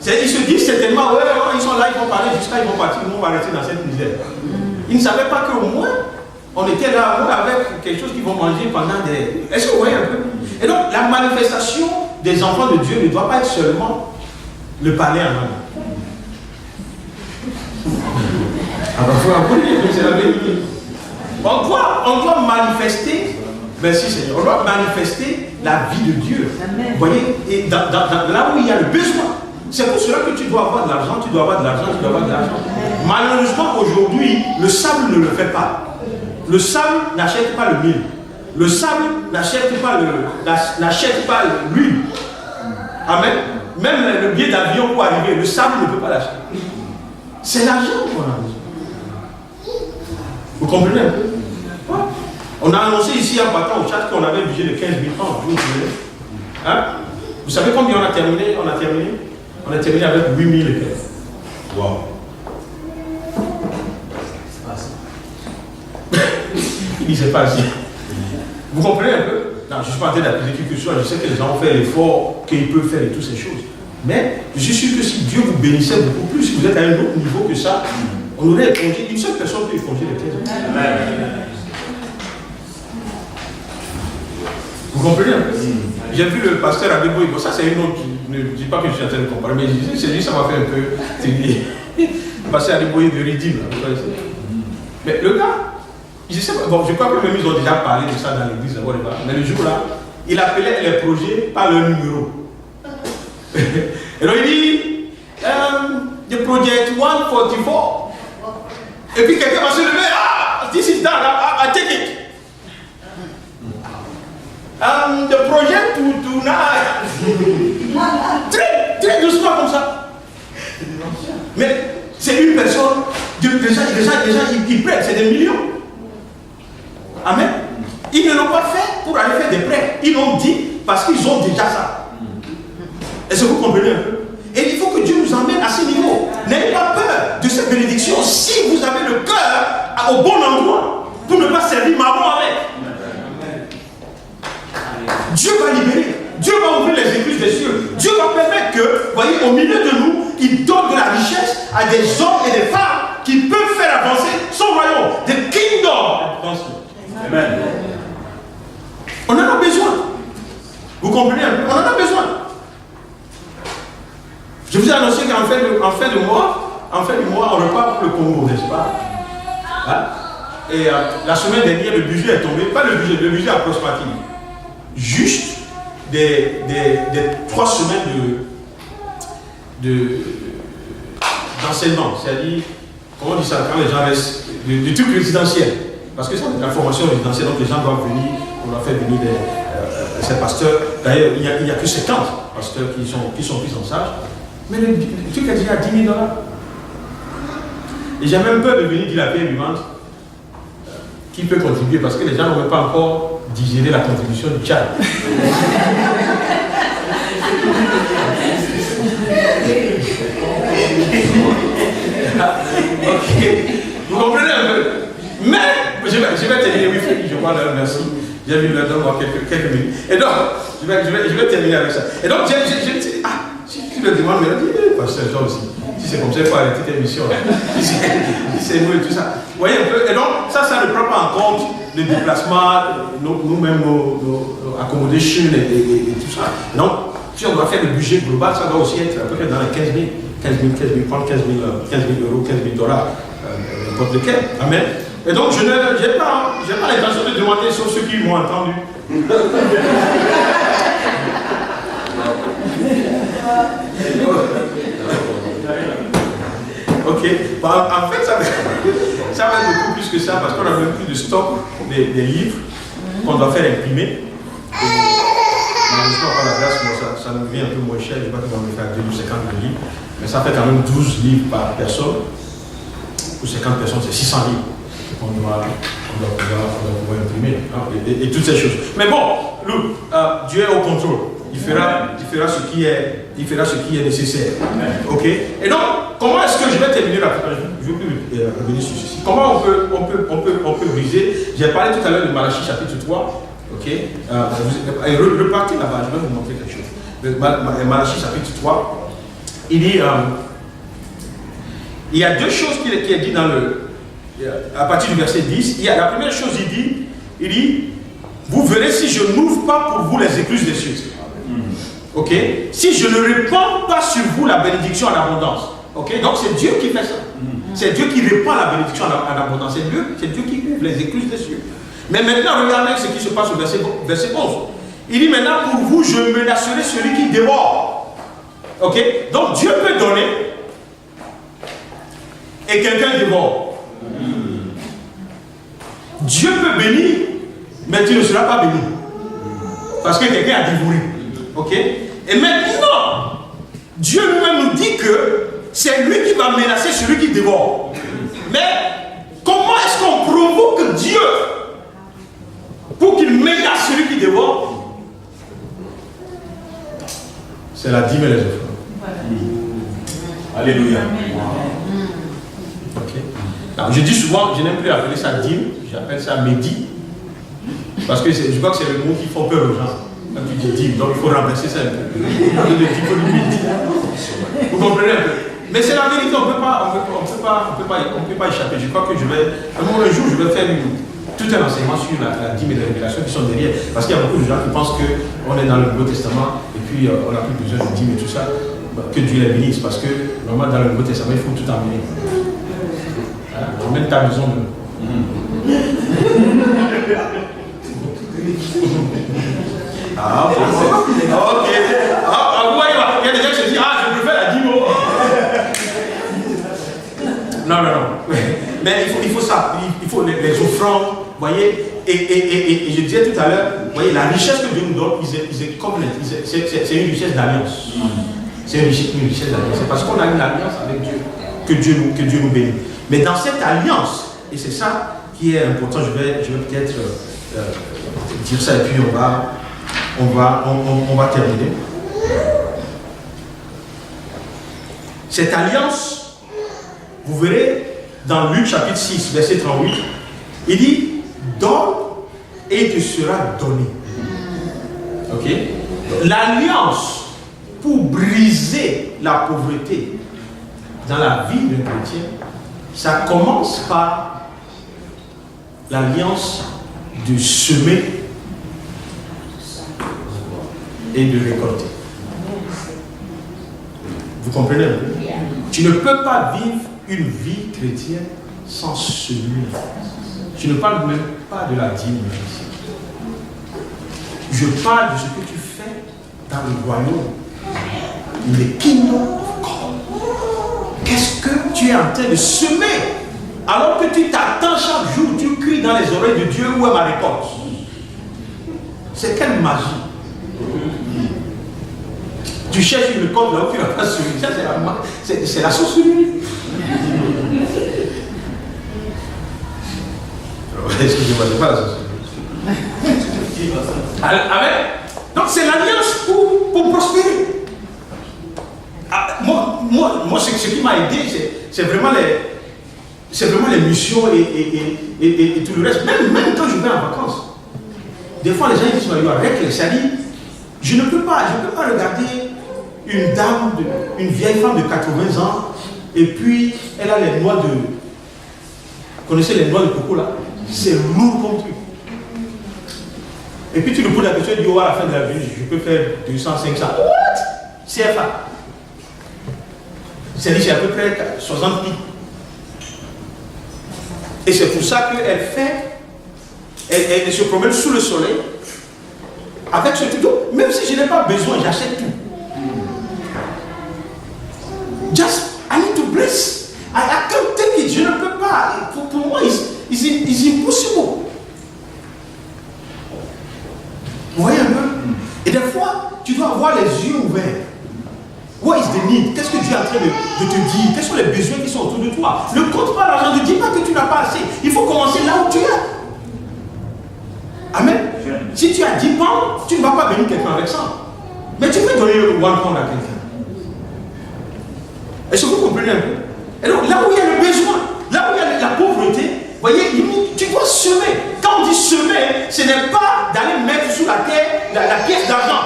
Ils se disent certainement, ouais, ils sont là, ils vont parler jusqu'à ils vont partir, ils vont arrêter dans cette misère. Ils ne savaient pas qu'au moins, on était là avec quelque chose qu'ils vont manger pendant des... Est-ce que vous voyez un peu? Et donc, la manifestation des enfants de Dieu ne doit pas être seulement le parler en langue. Alors, il faut apprendre, c'est la vérité. On doit manifester, merci Seigneur, on doit manifester la vie de Dieu. Amen. Vous voyez, et là où il y a le besoin. C'est pour cela que tu dois avoir de l'argent, tu dois avoir de l'argent, tu dois avoir de l'argent. Malheureusement, aujourd'hui, le sable ne le fait pas. Le sable n'achète pas le mil. Le sable n'achète pas l'huile. Amen. Même le billet d'avion pour arriver, le sable ne peut pas l'acheter. C'est l'argent qu'on a besoin. Vous comprenez un peu? Ouais. On a annoncé ici en partant au chat qu'on avait un budget de 15 000 francs. Hein? Vous savez combien on a terminé? On a terminé avec 8 000 et quelques. Wow. Il dit c'est pas assez. Vous comprenez un peu? Non, je ne suis pas en train d'accuser qui que ce soit. Je sais que les gens ont fait l'effort qu'ils peuvent faire et toutes ces choses. Mais je suis sûr que si Dieu vous bénissait beaucoup plus, si vous êtes à un autre niveau que ça, on aurait épongé. Une seule personne peut éponger les 15 000. Amen. Vous comprenez un peu? J'ai vu le pasteur Adeboye. Bon, ça c'est une autre. Ne dis pas que je suis en train de comparer, mais c'est lui, ça m'a fait un peu. Le pasteur Adeboye de Ridim. Mais le gars, je sais pas, bon, je crois que même ils ont déjà parlé de ça dans l'église d'abord, mais le jour là, il appelait les projets par leur numéro. Et donc il dit, the project 144. Et puis quelqu'un va se lever, this is done, I take it. The project to now. Très doucement comme ça. Mais c'est une personne, déjà ils prêtent, c'est des millions. Amen. Ils ne l'ont pas fait pour aller faire des prêts. Ils l'ont dit parce qu'ils ont déjà ça. Est-ce que vous comprenez un peu? Et il faut que Dieu nous emmène à ce niveau. N'ayez pas peur de cette bénédiction si vous avez le cœur au bon endroit pour ne pas servir maman avec. Dieu va libérer. Dieu va ouvrir les églises des cieux. Dieu va permettre que, voyez, au milieu de nous, il donne de la richesse à des hommes et des femmes qui peuvent faire avancer son royaume. The kingdom. Amen. On en a besoin. Vous comprenez un peu? On en a besoin. Je vous ai annoncé qu'en fin du mois, on repart pour le Congo, n'est-ce pas? Hein? Et la semaine dernière, le budget est tombé. Pas le budget approximatif. Juste des 3 semaines d'enseignement. C'est-à-dire, comment on dit ça, quand les gens restent, du truc résidentiel. Parce que c'est une formation résidentielle, donc les gens doivent venir, on doit faire venir ces pasteurs. D'ailleurs, il n'y a que 50 pasteurs qui sont pris en charge. Mais le truc a dit à 10 000 $. Et j'ai même peur de venir dire la paix vivante. Qui peut contribuer? Parce que les gens n'ont pas encore digéré la contribution du Tchad. Ok. Vous comprenez un peu? Mais je vais terminer, oui, je crois, merci. J'ai vu le donner quelques minutes. Et donc, je vais terminer avec ça. Et donc, si tu le demandes, mais dis, pasteur Jean aussi. Si c'est comme ça, il faut arrêter tes missions. Si c'est nous et tout ça. Vous voyez un peu? Et donc, ça ne prend pas en compte le déplacement, nous-mêmes, nos accommodations et tout ça. Donc, si on doit faire le budget global, ça doit aussi être à peu près dans les 15 000. 15 000, prendre 15 000 €, 15 000 $, n'importe lequel. Amen. Et donc, je n'ai pas l'intention de demander sur ceux qui m'ont entendu. Ok. En fait, ça va être beaucoup plus que ça parce qu'on a même plus de stock des livres qu'on doit faire imprimer. Malheureusement, par la grâce, ça nous vient un peu moins cher. Je ne sais pas comment on va faire 250 livres. Mais ça fait quand même 12 livres par personne. Pour 50 personnes, c'est 600 livres qu'on doit pouvoir imprimer. Et toutes ces choses. Mais bon, Dieu est au contrôle. Il fera ce qui est nécessaire. Ok. Et donc, comment est-ce que je vais terminer la je vais plus revenir sur ceci. Comment on peut briser? J'ai parlé tout à l'heure de Malachie chapitre 3. Ok. Repartez là-bas, je vais vous montrer quelque chose. Malachie chapitre 3. Il dit, il y a deux choses qui est dit à partir du verset 10. La première chose, il dit, vous verrez si je n'ouvre pas pour vous les écluses des cieux. Ok? Si je ne répands pas sur vous la bénédiction en abondance. Ok? Donc c'est Dieu qui fait ça. C'est Dieu qui répand la bénédiction en abondance. C'est Dieu qui ouvre. vivent les écluses des cieux. Mais maintenant, regardez ce qui se passe au verset 11. Il dit maintenant, pour vous, je menacerai celui qui dévore. Ok? Donc Dieu peut donner et quelqu'un dévore. Dieu peut bénir, mais tu ne seras pas béni. Parce que quelqu'un a dévoré. Ok? Et maintenant, Dieu lui-même nous dit que c'est lui qui va menacer celui qui dévore. Mais comment est-ce qu'on provoque Dieu pour qu'il menace celui qui dévore? C'est la dîme et les offrandes. Alléluia. Okay. Alors, je dis souvent, je n'aime plus appeler ça dîme, j'appelle ça médit. Parce que je crois que c'est le mot qui fait peur aux gens. Quand tu dis dîme, donc il faut remplacer ça un peu. Vous comprenez un peu? Mais c'est la vérité, on ne peut pas échapper. Je crois que un jour, je vais faire tout un enseignement sur la dîme et les révélations qui sont derrière. Parce qu'il y a beaucoup de gens qui pensent qu'on est dans le Nouveau Testament et puis on n'a plus besoin de dîme et tout ça. Que Dieu les bénisse. Parce que normalement, dans le Nouveau Testament, il faut tout emmener. Emmène ta maison. Ah, ok. Ok. Il y a des gens qui se disent, ah, je préfère la dîme. Non. Mais il faut ça. Il faut les offrandes, vous voyez. Et je disais tout à l'heure, vous voyez, la richesse que Dieu nous donne, c'est une richesse d'alliance. C'est une richesse d'alliance. C'est parce qu'on a une alliance avec Dieu que Dieu nous bénit. Mais dans cette alliance, et c'est ça qui est important, je vais peut-être dire ça et puis on va terminer. Cette alliance, vous verrez dans Luc chapitre 6, verset 38, il dit, donne et il te sera donné. Ok? L'alliance pour briser la pauvreté dans la vie d'un chrétien, ça commence par l'alliance de semer et de récolter. Vous comprenez? Tu ne peux pas vivre une vie chrétienne sans semer. Je ne parle même pas de la dîme. Je parle de ce que tu fais dans le royaume. Le kingdom of God. Qu'est-ce que tu es en train de semer? Alors que tu t'attends chaque jour, tu cries dans les oreilles de Dieu, où est ma récolte? C'est quelle magie? Tu cherches une récolte là où tu n'as pas semé. Ça, c'est la sorcellerie. Excusez-moi, c'est pas la sorcellerie. Amen. Donc c'est l'alliance pour prospérer. Moi, ce qui m'a aidé, c'est vraiment les missions et tout le reste. Même quand je vais en vacances, des fois les gens disent, c'est-à-dire, je ne peux pas regarder une dame, une vieille femme de 80 ans, et puis elle a les noix de... Vous connaissez les noix de coco là? C'est lourd comme truc. Et puis tu lui poses la question, tu dis, à la fin de la vie, je peux faire 200, 500. What? CFA. C'est à peu près 60 000. Et c'est pour ça elle se promène sous le soleil avec ce truc. Même si je n'ai pas besoin, j'achète tout. Just, I need to bless. I can't take it. Je ne peux pas. Pour moi, it's impossible. Vous voyez un peu? Et des fois, tu dois avoir les yeux ouverts. What is the need? Qu'est-ce que Dieu est en train de te dire? Quels sont les besoins qui sont autour de toi? Ne compte pas l'argent, ne dis pas que tu n'as pas assez. Il faut commencer là où tu es. Amen. Si tu as 10 pounds, tu ne vas pas bénir quelqu'un avec ça. Mais tu peux donner 1 pound à quelqu'un. Est-ce que vous comprenez un peu? Et donc, là où il y a le besoin, là où il y a la pauvreté, vous voyez, tu dois semer. Quand on dit semer, ce n'est pas d'aller mettre sous la terre la pièce d'argent.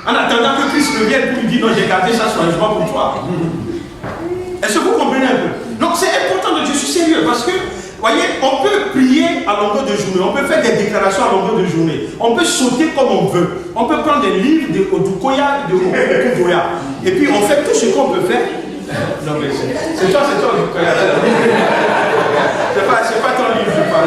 En attendant que Christ revienne pour lui dire, non, j'ai gardé ça soigneusement pour toi. Est-ce que vous comprenez un peu? Donc c'est important de Dieu, je suis sérieux, parce que, voyez, on peut prier à longueur de journée, on peut faire des déclarations à longueur de journée, on peut sauter comme on veut, on peut prendre des livres du Koya, de Koya, et puis on fait tout ce qu'on peut faire. Non mais c'est toi du Koya. C'est pas ton livre, je parle.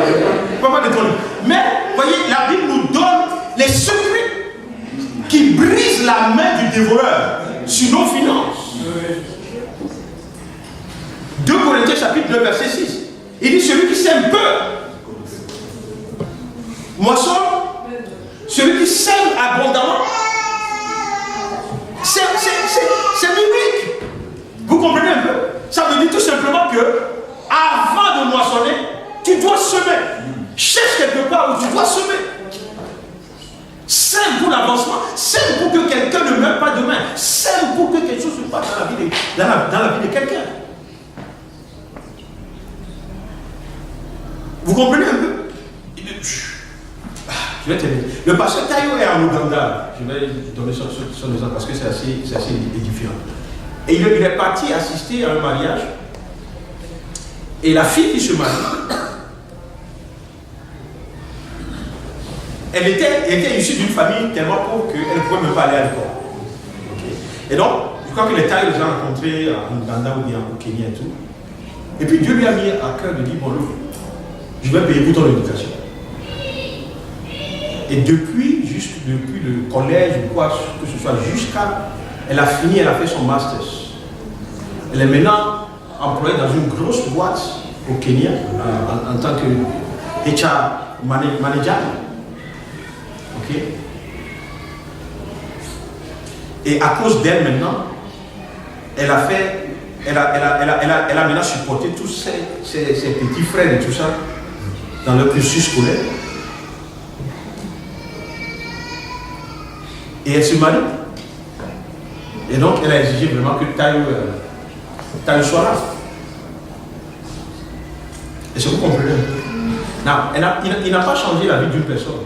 des voleurs sur nos finances. 2 Corinthiens chapitre 2 verset 6. Il dit celui qui sème peu moisson, celui qui sème abondamment. C'est biblique. Vous comprenez un peu? Ça veut dire tout simplement que avant de moissonner, tu dois semer. Cherche quelque part où tu dois semer. Sème pour l'avancement. Sème pour que quelqu'un ne meure pas demain. Sème pour que quelque chose se passe dans la vie de quelqu'un. Vous comprenez un peu? Je vais terminer. Le pasteur Tayo est en Ouganda. Je vais donner son exemple parce que c'est assez édifiant. Et il est parti assister à un mariage. Et la fille qui se marie, elle était issue d'une famille tellement pauvre qu'elle ne pouvait même pas aller à l'école. Okay. Et donc, je crois que les Tayo les ont rencontrés en Ouganda ou bien au Kenya et tout. Et puis Dieu lui a mis à cœur de dire, bon, je vais payer pour ton éducation. Et depuis le collège ou quoi que ce soit, jusqu'à, elle a fini, elle a fait son master. Elle est maintenant employée dans une grosse boîte au Kenya en tant que HR manager. Ok. Et à cause d'elle maintenant, elle a maintenant supporté tous ses petits frères et tout ça dans le cursus scolaire. Et elle se marie. Et donc, elle a exigé vraiment que Tayo soit là. Est-ce que vous comprenez? Non, il n'a pas changé la vie d'une personne.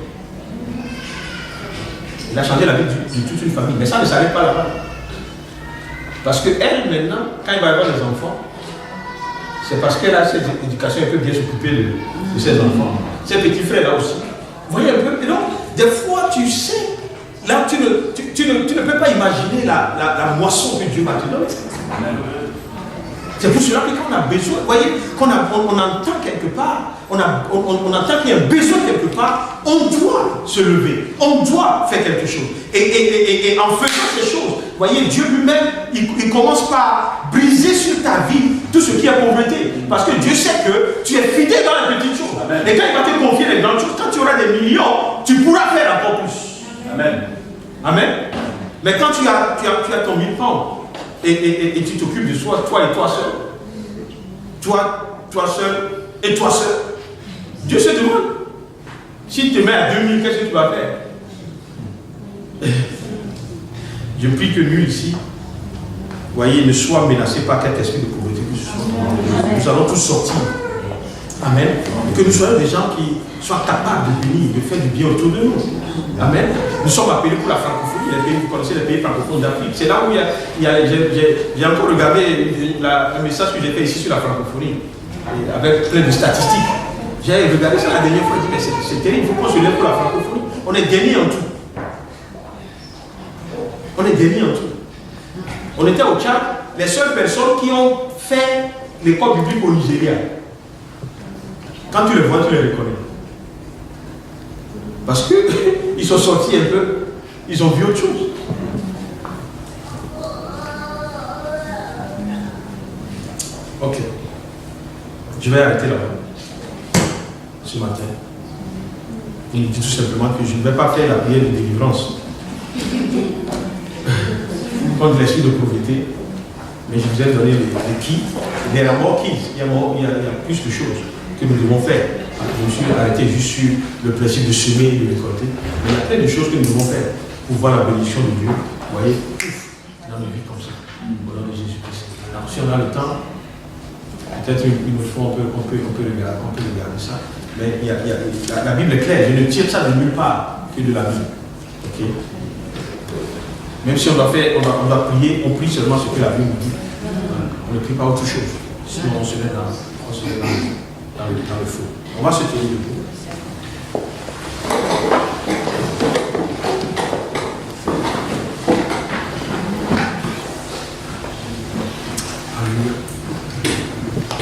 Il a changé la vie de toute une famille. Mais ça ne s'arrête pas là-bas. Parce qu'elle, maintenant, quand il va y avoir des enfants, c'est parce qu'elle a cette éducation, elle peut bien s'occuper de ses enfants. Ses petits frères là aussi. Vous voyez un peu? Et donc, des fois, tu sais, là, tu ne peux pas imaginer la moisson que Dieu va te donner. C'est pour cela que quand on a besoin, vous voyez, on entend quelque part, on entend qu'il y a un besoin quelque part, on doit se lever, on doit faire quelque chose. Et en faisant ces choses, vous voyez, Dieu lui-même, il commence par briser sur ta vie tout ce qui est pauvreté. Parce que Dieu sait que tu es fidèle dans les petites choses. Amen. Et quand il va te confier les grandes choses, quand tu auras des millions, tu pourras faire encore plus. Amen. Amen. Mais quand tu as ton 1000 francs et tu t'occupes de toi et toi seul, toi seul et toi seul, Dieu se demande. S'il te met à 2000, qu'est-ce que tu vas faire? Je prie que nous ici, voyez, ne soient menacés par quelque esprit de pauvreté que ce soit. Nous allons tous sortir. Amen. Que nous soyons des gens qui soient capables de bénir, de faire du bien autour de nous. Amen. Nous sommes appelés pour la francophonie. Vous connaissez les pays francophones d'Afrique. C'est là où j'ai encore regardé un message que j'ai fait ici sur la francophonie, avec plein de statistiques. J'ai regardé ça la dernière fois, je dit, mais c'est terrible, il faut qu'on se lève pour la francophonie. On est dernier en tout. On est dernier en tout. On était au Tchad, les seules personnes qui ont fait l'école biblique au Nigeria. Quand tu les vois, tu les reconnais. Parce qu'ils sont sortis un peu, ils ont vu autre chose. Ok. Je vais arrêter là ce matin. Il dit tout simplement que je ne vais pas faire la prière de délivrance contre l'esprit de pauvreté, mais je vous ai donné les qui. There are more keys. Il y a plus de choses que nous devons faire. Je me suis arrêté juste sur le principe de semer et de récolter. Mais il y a plein de choses que nous devons faire pour voir la bénédiction de Dieu. Vous voyez, dans nos vies comme ça. Au nom de Jésus-Christ. Alors si on a le temps, peut-être une autre fois on peut regarder ça. Mais la Bible est claire. Je ne tire ça de nulle part que de la Bible. Okay? Même si on doit prier, on prie seulement ce que la Bible dit. On ne prie pas autre chose. Sinon on se met dans le feu. On va se tenir debout.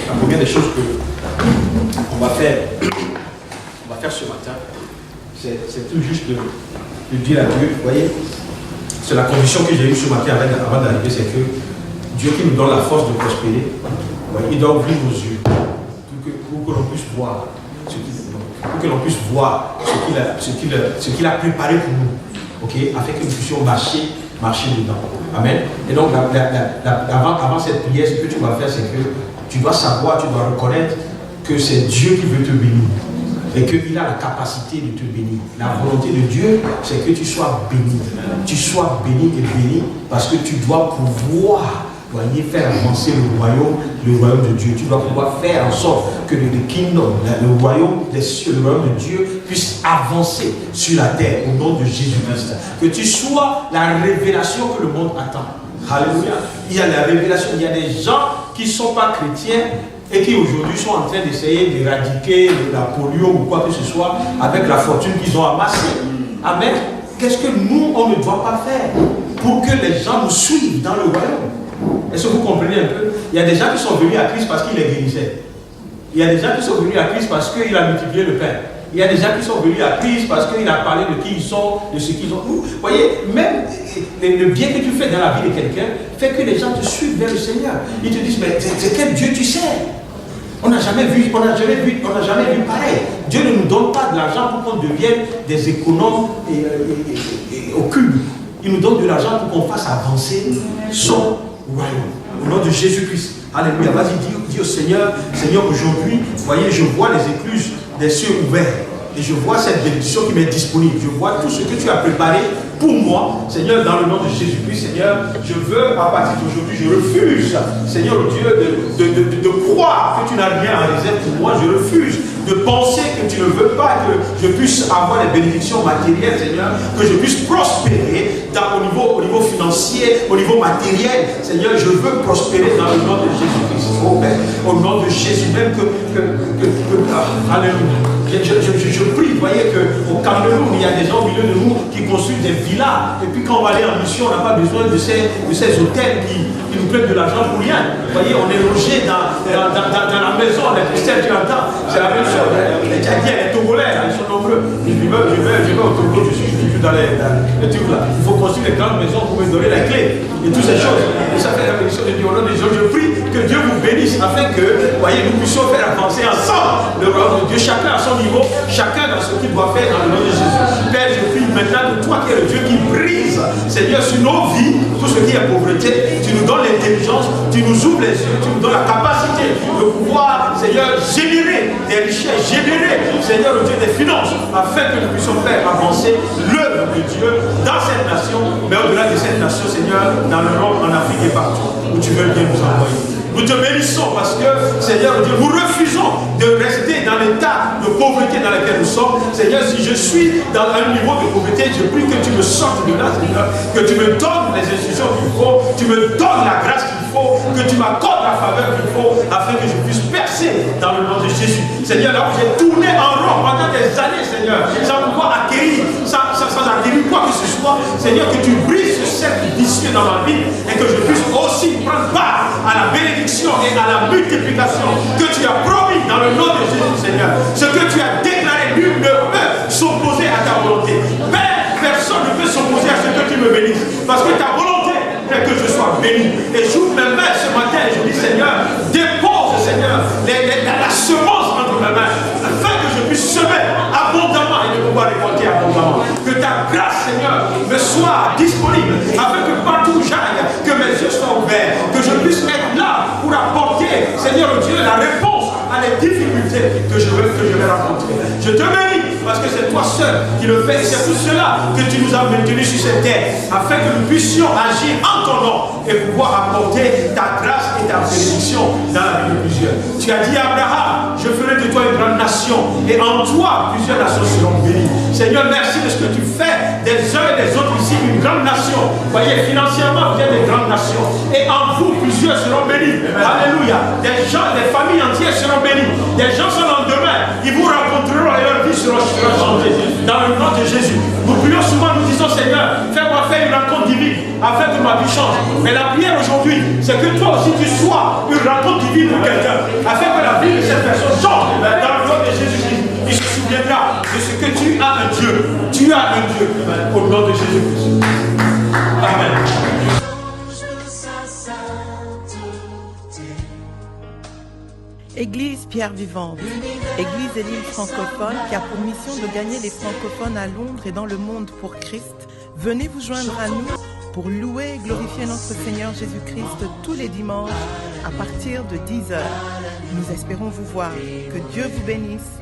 La première des choses qu'on va faire ce matin, c'est tout juste de dire à Dieu, vous voyez, c'est la conviction que j'ai eue ce matin avant d'arriver, c'est que Dieu qui nous donne la force de prospérer, il doit ouvrir nos yeux pour que l'on puisse voir ce qu'il a préparé pour nous, afin que nous puissions marcher dedans. Amen. Et donc, avant cette prière, ce que tu vas faire, c'est que tu dois savoir, tu dois reconnaître que c'est Dieu qui veut te bénir et qu'il a la capacité de te bénir. La volonté de Dieu, c'est que tu sois béni. Tu sois béni et béni parce que tu dois pouvoir faire avancer le royaume de Dieu. Tu dois pouvoir faire en sorte que le kingdom, le royaume des cieux, le royaume de Dieu puisse avancer sur la terre au nom de Jésus-Christ. Que tu sois la révélation que le monde attend. Alléluia. Il y a la révélation, il y a des gens qui ne sont pas chrétiens et qui aujourd'hui sont en train d'essayer d'éradiquer la polio ou quoi que ce soit avec la fortune qu'ils ont amassée. Amen. Qu'est-ce que nous, on ne doit pas faire pour que les gens nous suivent dans le royaume? Est-ce que vous comprenez un peu? Il y a des gens qui sont venus à Christ parce qu'il les guérissait. Il y a des gens qui sont venus à Christ parce qu'il a multiplié le pain. Il y a des gens qui sont venus à Christ parce qu'il a parlé de qui ils sont, de ce qu'ils ont. Vous voyez, même le bien que tu fais dans la vie de quelqu'un fait que les gens te suivent vers le Seigneur. Ils te disent, mais c'est quel Dieu tu sais? On n'a jamais vu pareil. Dieu ne nous donne pas de l'argent pour qu'on devienne des économes et occultes. Il nous donne de l'argent pour qu'on fasse avancer son royaume. Au nom de Jésus-Christ. Alléluia. Vas-y, dis au Seigneur, Seigneur, aujourd'hui, voyez, je vois les écluses des cieux ouverts. Et je vois cette bénédiction qui m'est disponible. Je vois tout ce que tu as préparé pour moi. Seigneur, dans le nom de Jésus-Christ, Seigneur, je veux, à partir d'aujourd'hui, je refuse, Seigneur, oh Dieu, de croire que tu n'as rien en réserve pour moi. Je refuse de penser que tu ne veux pas que je puisse avoir des bénédictions matérielles, Seigneur, que je puisse prospérer au niveau financier, au niveau matériel. Seigneur, je veux prospérer dans le nom de Jésus-Christ. Oh Père, au nom de Jésus, même alléluia. Je prie, vous voyez qu'au Cameroun, il y a des gens au milieu de nous qui construisent des villas. Et puis quand on va aller en mission, on n'a pas besoin de ces hôtels qui nous prennent de l'argent pour rien. Vous voyez, on est logé dans la maison, les Christiens, tu entends. C'est la même chose. Les Tchadiens, les Togolais, ils sont nombreux. Je vais au Togo, je suis toujours dans les trucs là. Il faut construire des grandes maisons pour me donner la clé. Et toutes ces choses. Et ça fait la bénédiction de Dieu. Au nom de Dieu, je prie que Dieu vous bénisse afin que, voyez, nous puissions faire avancer ensemble le royaume de Dieu. Chacun à son niveau, chacun dans ce qu'il doit faire dans le nom de Jésus. Père, je prie maintenant que toi qui es le Dieu qui brise, Seigneur, sur nos vies, tout ce qui est pauvreté, tu nous donnes l'intelligence, tu nous ouvres les yeux, tu nous donnes la capacité de pouvoir, Seigneur, générer des richesses, générer, Seigneur, le Dieu des finances, afin que nous puissions faire avancer l'œuvre de Dieu dans cette nation, mais au-delà de cette nation, Seigneur, dans l'Europe, en Afrique et partout, où tu veux bien nous envoyer. Nous te bénissons parce que, Seigneur, Dieu, nous refusons de rester dans l'état de pauvreté dans lequel nous sommes. Seigneur, si je suis dans un niveau de pauvreté, je prie que tu me sortes de là, Seigneur, que tu me donnes les instructions qu'il faut, tu me donnes la grâce qu'il faut, que tu m'accordes la faveur qu'il faut, afin que je puisse percer dans le nom de Jésus. Seigneur, là où j'ai tourné en rond pendant des années, Seigneur, sans pouvoir acquérir, sans acquérir quoi que ce soit, Seigneur, que tu brises ce cercle vicieux dans ma vie et que je puisse aussi prendre part à la bénédiction et à la multiplication que tu as promis dans le nom de Jésus, Seigneur. Ce que tu as déclaré, nul ne peut s'opposer à ta volonté. Père, personne ne peut s'opposer à ce que tu me bénisses. Parce que ta volonté est que je sois béni. Et j'ouvre mes mains ce matin et je dis, Seigneur, dépose, Seigneur, la semence entre mes mains, afin que je puisse semer abondamment et de pouvoir récolter abondamment. Que ta grâce, Seigneur, me soit disponible, afin que partout où j'aille, que mes yeux soient ouverts, que je puisse être là pour apporter, Seigneur Dieu, la réponse à les difficultés que je vais rencontrer. Je te bénis parce que c'est toi seul qui le fais et c'est pour cela que tu nous as maintenus sur cette terre, afin que nous puissions agir en ton nom et pouvoir apporter ta grâce et ta bénédiction dans la vie de plusieurs. Tu as dit à Abraham, je ferai de toi une grande nation et en toi plusieurs nations seront bénies. Seigneur, merci de ce que tu fais des uns et des autres ici, une grande nation. Voyez, financièrement, vous êtes des grandes nations et en vous plusieurs seront bénis. Alléluia. Des gens, des familles entières seront bénies. Des gens sont en demain, ils vous rencontreront et leur vie sera changée. Dans le nom de Jésus. Nous prions souvent, nous disons, Seigneur, fais-moi faire une rencontre divine afin que ma vie change. Mais la prière aujourd'hui, c'est que toi aussi tu sois une rencontre divine pour quelqu'un, afin que la vie de cette personne change. Dans le nom de Jésus-Christ, il se souviendra de ce que tu as un Dieu. Tu as un Dieu au nom de Jésus-Christ. Église Pierre Vivante, Église et l'île francophone qui a pour mission de gagner les francophones à Londres et dans le monde pour Christ, venez vous joindre à nous pour louer et glorifier notre Seigneur Jésus-Christ tous les dimanches à partir de 10h. Nous espérons vous voir. Que Dieu vous bénisse.